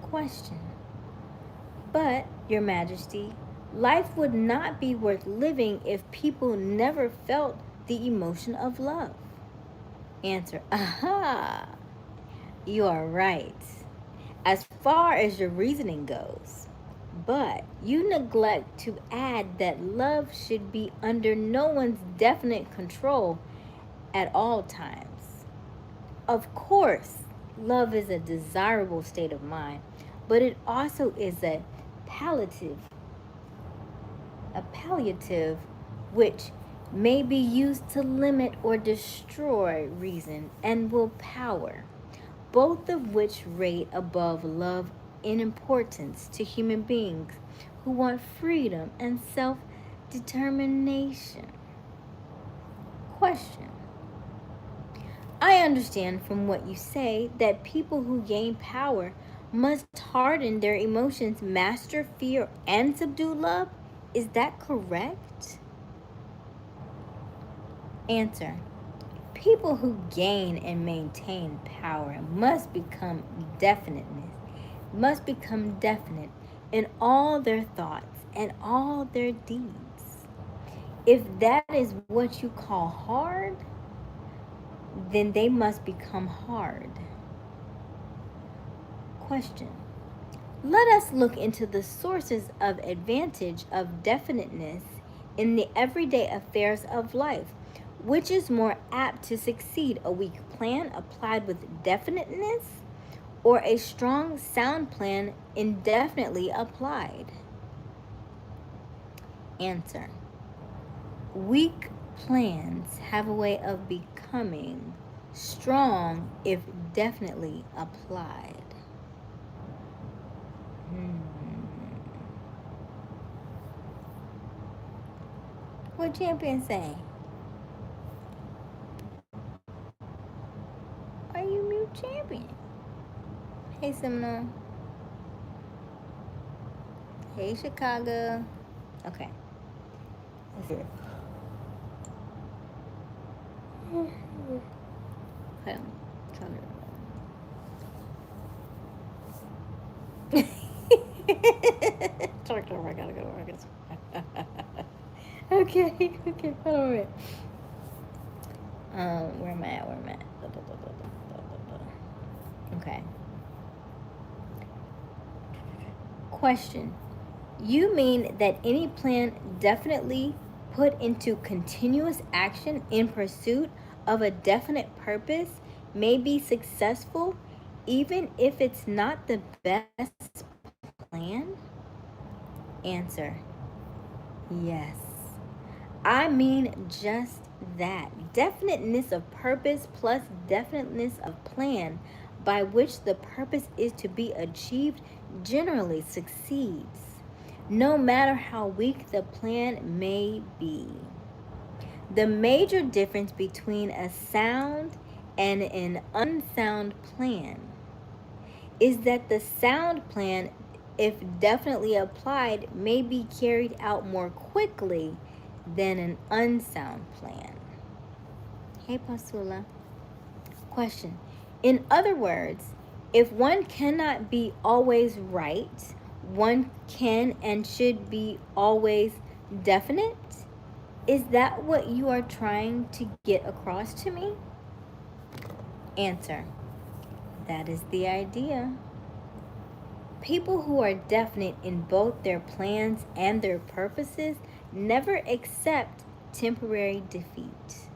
Question. But, Your Majesty, life would not be worth living if people never felt the emotion of love. Answer, aha, you are right, as far as your reasoning goes. But you neglect to add that love should be under no one's definite control at all times. Of course, love is a desirable state of mind, but it also is palliative, a palliative which may be used to limit or destroy reason and willpower, both of which rate above love in importance to human beings who want freedom and self-determination. Question. I understand from what you say that people who gain power must harden their emotions, master fear, and subdue love. Is that correct? Answer. People who gain and maintain power must become definite in all their thoughts and all their deeds. If that is what you call hard, then they must become hard. Question. Let us look into the sources of advantage of definiteness in the everyday affairs of life. Which is more apt to succeed, a weak plan applied with definiteness or a strong, sound plan indefinitely applied? Answer. Weak plans have a way of becoming strong if definitely applied. What champion say? Are you mute champion? Hey Seminole. Hey Chicago. Okay. Let's hear it. Okay. I gotta go to work. Okay, hold on a minute. Where am I at? Okay. Question. You mean that any plan definitely put into continuous action in pursuit of a definite purpose may be successful even if it's not the best plan? Answer. Yes. I mean just that. Definiteness of purpose plus definiteness of plan by which the purpose is to be achieved generally succeeds, no matter how weak the plan may be. The major difference between a sound and an unsound plan is that the sound plan, if definitely applied, may be carried out more quickly than an unsound plan. Hey, Pasula. Question. In other words, if one cannot be always right, one can and should be always definite? Is that what you are trying to get across to me? Answer. That is the idea. People who are definite in both their plans and their purposes never accept temporary defeat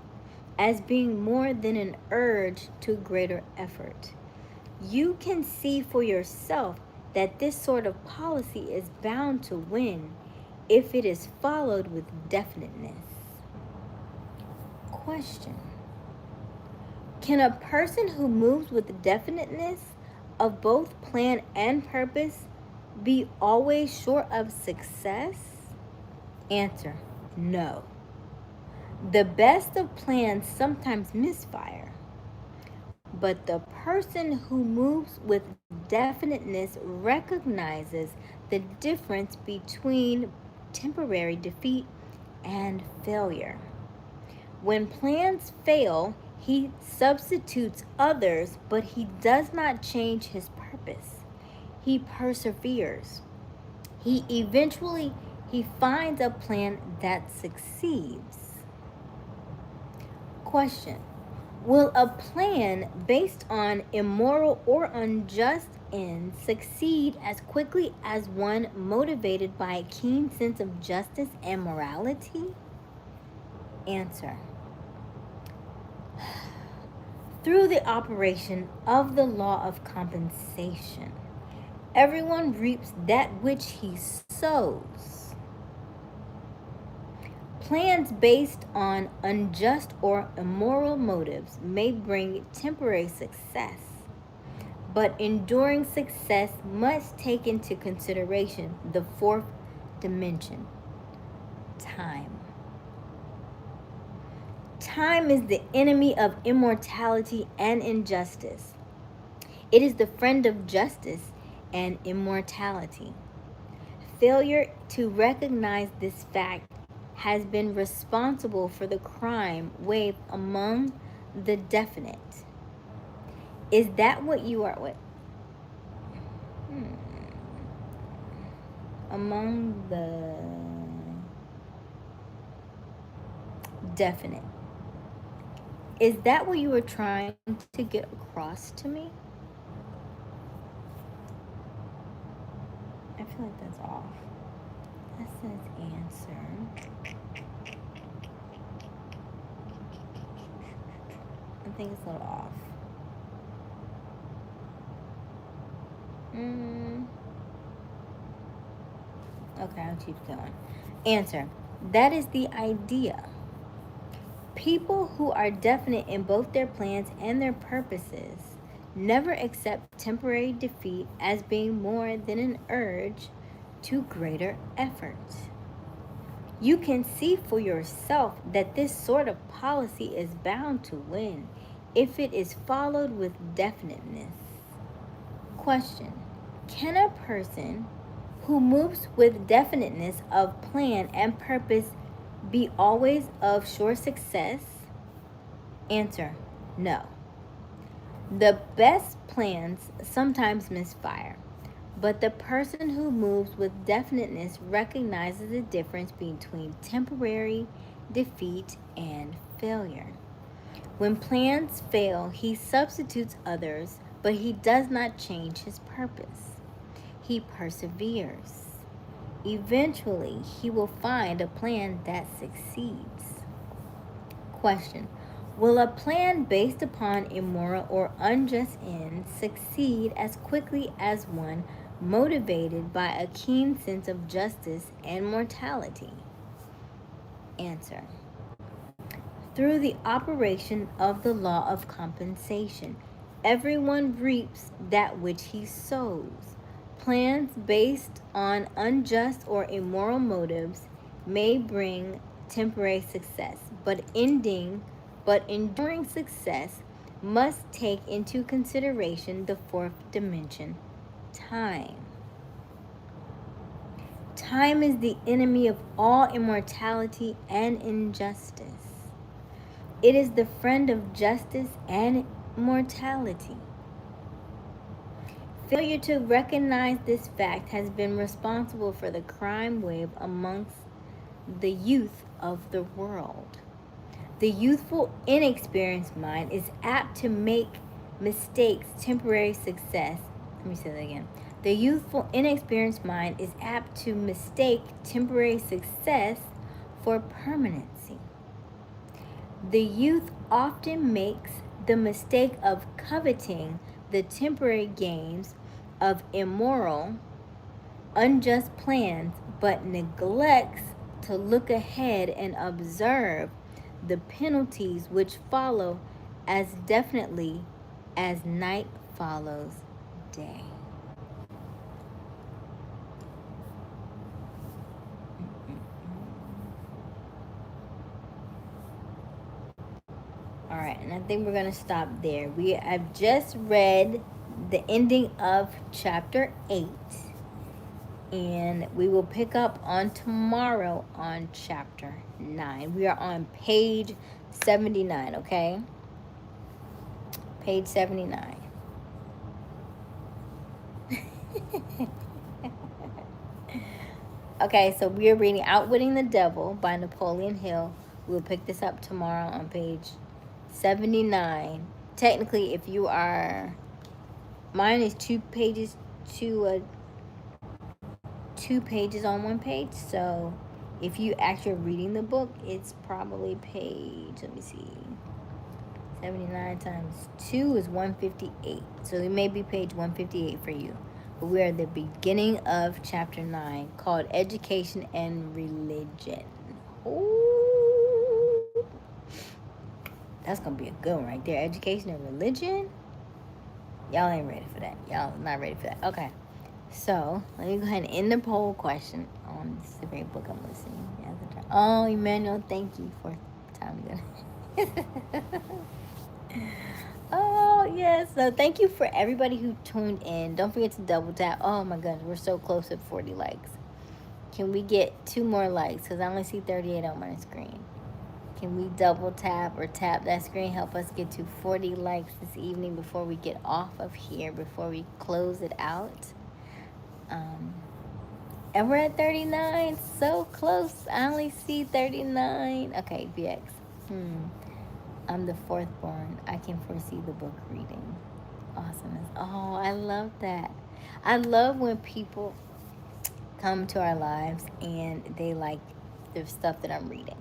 as being more than an urge to greater effort. You can see for yourself that this sort of policy is bound to win if it is followed with definiteness. Question. Can a person who moves with definiteness of both plan and purpose be always sure of success? Answer. No. The best of plans sometimes misfire, but the person who moves with definiteness recognizes the difference between temporary defeat and failure. When plans fail, he substitutes others, but he does not change his purpose. He perseveres. He finds a plan that succeeds. Question: will a plan based on immoral or unjust ends succeed as quickly as one motivated by a keen sense of justice and morality? Answer: through the operation of the law of compensation, everyone reaps that which he sows. Plans based on unjust or immoral motives may bring temporary success, but enduring success must take into consideration the fourth dimension: time. Time is the enemy of immortality and injustice. It is the friend of justice and immortality. Failure to recognize this fact has been responsible for the crime wave among the definite. Is that what you are with? Among the definite. Is that what you were trying to get across to me? I feel like that's off. That says answer. I think it's a little off. Okay, I'll keep going. Answer: that is the idea. People who are definite in both their plans and their purposes never accept temporary defeat as being more than an urge to greater effort. You can see for yourself that this sort of policy is bound to win if it is followed with definiteness. Question: can a person who moves with definiteness of plan and purpose be always of sure success? Answer: no. The best plans sometimes misfire, but the person who moves with definiteness recognizes the difference between temporary defeat and failure. When plans fail, he substitutes others, but he does not change his purpose. He perseveres. Eventually, he will find a plan that succeeds. Question: will a plan based upon immoral or unjust ends succeed as quickly as one motivated by a keen sense of justice and morality? Answer: through the operation of the law of compensation, everyone reaps that which he sows. Plans based on unjust or immoral motives may bring temporary success, but enduring success must take into consideration the fourth dimension: time. Time is the enemy of all immortality and injustice. It is the friend of justice and mortality. Failure to recognize this fact has been responsible for the crime wave amongst the youth of the world. The youthful, inexperienced mind is apt to make mistakes temporary success. Let me say that again. The youthful, inexperienced mind is apt to mistake temporary success for permanency. The youth often makes the mistake of coveting the temporary gains of immoral, unjust plans, but neglects to look ahead and observe the penalties which follow as definitely as night follows day. All right, and I think we're going to stop there. I've just read the ending of chapter 8, and we will pick up on tomorrow on chapter 9. We are on page 79, okay? Page 79. Okay, so we are reading Outwitting the Devil by Napoleon Hill. We'll pick this up tomorrow on page 79. Technically, if you are, mine is two pages on one page. So if you actually reading the book, it's probably page, let me see, 79 times 2 is 158. So it may be page 158 for you. But we're at the beginning of chapter 9 called Education and Religion. Ooh. That's going to be a good one right there. Education and Religion. Y'all ain't ready for that. Y'all not ready for that. Okay. So, let me go ahead and end the poll question. This is a great book I'm listening. Oh, Emmanuel, thank you for time good. Oh, yes. So, thank you for everybody who tuned in. Don't forget to double tap. Oh, my goodness. We're so close to 40 likes. Can we get 2 more likes? Because I only see 38 on my screen. Can we double tap or tap that screen? Help us get to 40 likes this evening before we get off of here, before we close it out. And we're at 39. So close. I only see 39. Okay, BX. I'm the fourth born. I can foresee the book reading. Awesomeness. Oh, I love that. I love when people come to our lives and they like the stuff that I'm reading.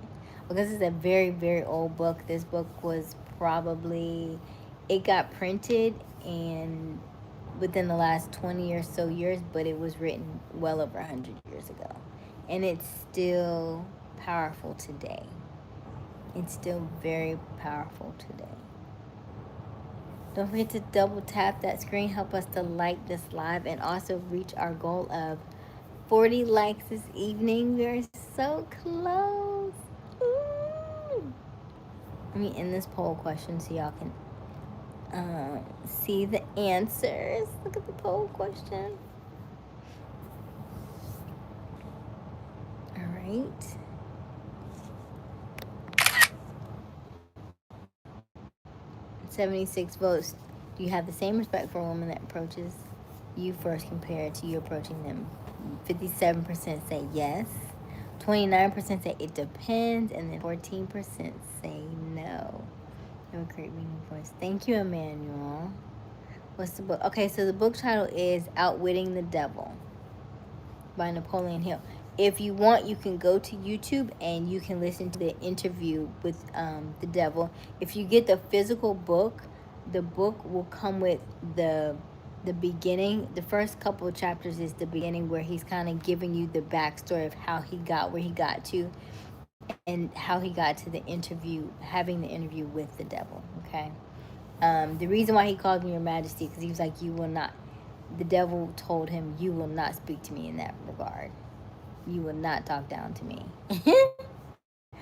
Because it's a very, very old book. This book was probably, it got printed and within the last 20 or so years, but it was written well over 100 years ago. And it's still powerful today. It's still very powerful today. Don't forget to double tap that screen. Help us to like this live and also reach our goal of 40 likes this evening. We're so close. Ooh. Let me end this poll question so y'all can see the answers. Look at the poll question. All right. 76 votes. Do you have the same respect for a woman that approaches you first compared to you approaching them? 57% say yes. 29% say it depends. And then 14% say no. Have a great reading voice. Thank you, Emmanuel. What's the book? Okay, so the book title is Outwitting the Devil by Napoleon Hill. If you want, you can go to YouTube and you can listen to the interview with the devil. If you get the physical book, the book will come with the beginning. The first couple of chapters is the beginning where he's kind of giving you the backstory of how he got where he got to and how he got to the interview, having the interview with the devil, okay? The reason why he called me Your Majesty, because he was like, you will not, the devil told him, you will not speak to me in that regard. You will not talk down to me.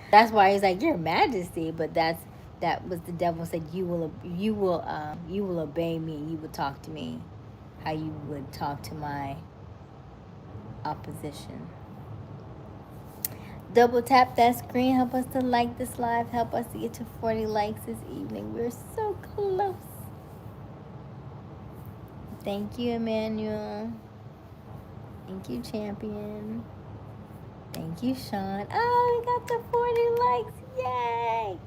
That's why he's like, Your Majesty, but that was the devil said, you will obey me, you will talk to me how you would talk to my opposition. Double tap that screen. Help us to like this live. Help us to get to 40 likes this evening. We're so close. Thank you, Emmanuel. Thank you, Champion. Thank you, Sean. Oh, we got the 40 likes. Yay!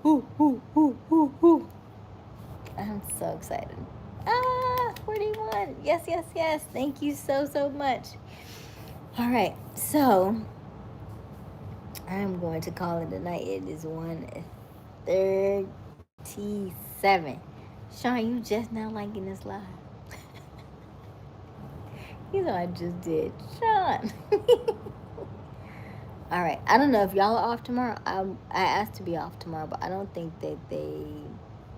Ooh, ooh, ooh, ooh, ooh. I'm so excited. 41. Yes, yes, yes. Thank you so, so much. All right, so I'm going to call it a night. It is 1:37. Sean, you just now liking this live. You know I just did. Sean. All right. I don't know if y'all are off tomorrow. I asked to be off tomorrow, but I don't think that they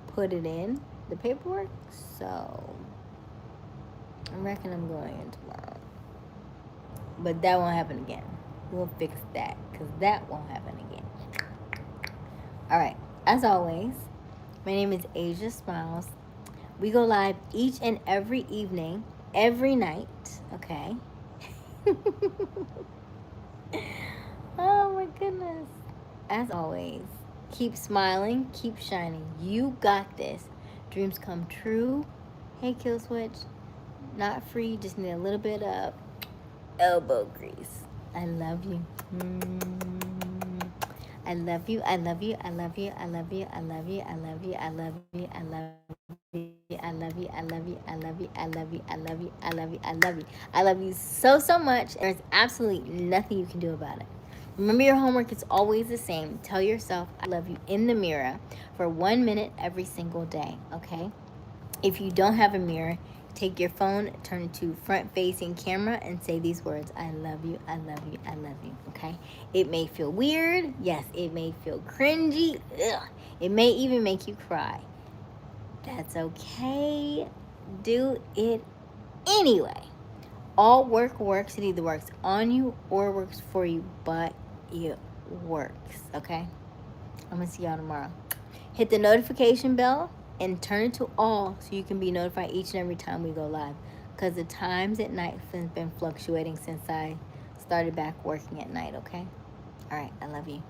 put it in the paperwork. So I reckon I'm going in tomorrow. But that won't happen again. We'll fix that because that won't happen again. All right. As always, my name is Aysia Smiles. We go live each and every evening, every night, okay? Oh my goodness. As always, keep smiling, keep shining. You got this. Dreams come true. Hey, Kill Switch. Not free, just need a little bit of elbow grease. I love you. I love you. I love you. I love you. I love you. I love you. I love you. I love you. I love you. I love you. I love you. I love you. I love you. I love you. I love you. I love you. I love you so, so much. There's absolutely nothing you can do about it. Remember, your homework is always the same. Tell yourself, I love you in the mirror for 1 minute every single day, okay? If you don't have a mirror, take your phone, turn it to front facing camera, and say these words: I love you, I love you, I love you, okay? It may feel weird. Yes, it may feel cringy. Ugh. It may even make you cry. That's okay. Do it anyway. All work works. It either works on you or works for you, but it works, okay? I'm going to see y'all tomorrow. Hit the notification bell and turn it to all so you can be notified each and every time we go live. Because the times at night have been fluctuating since I started back working at night, okay? All right, I love you.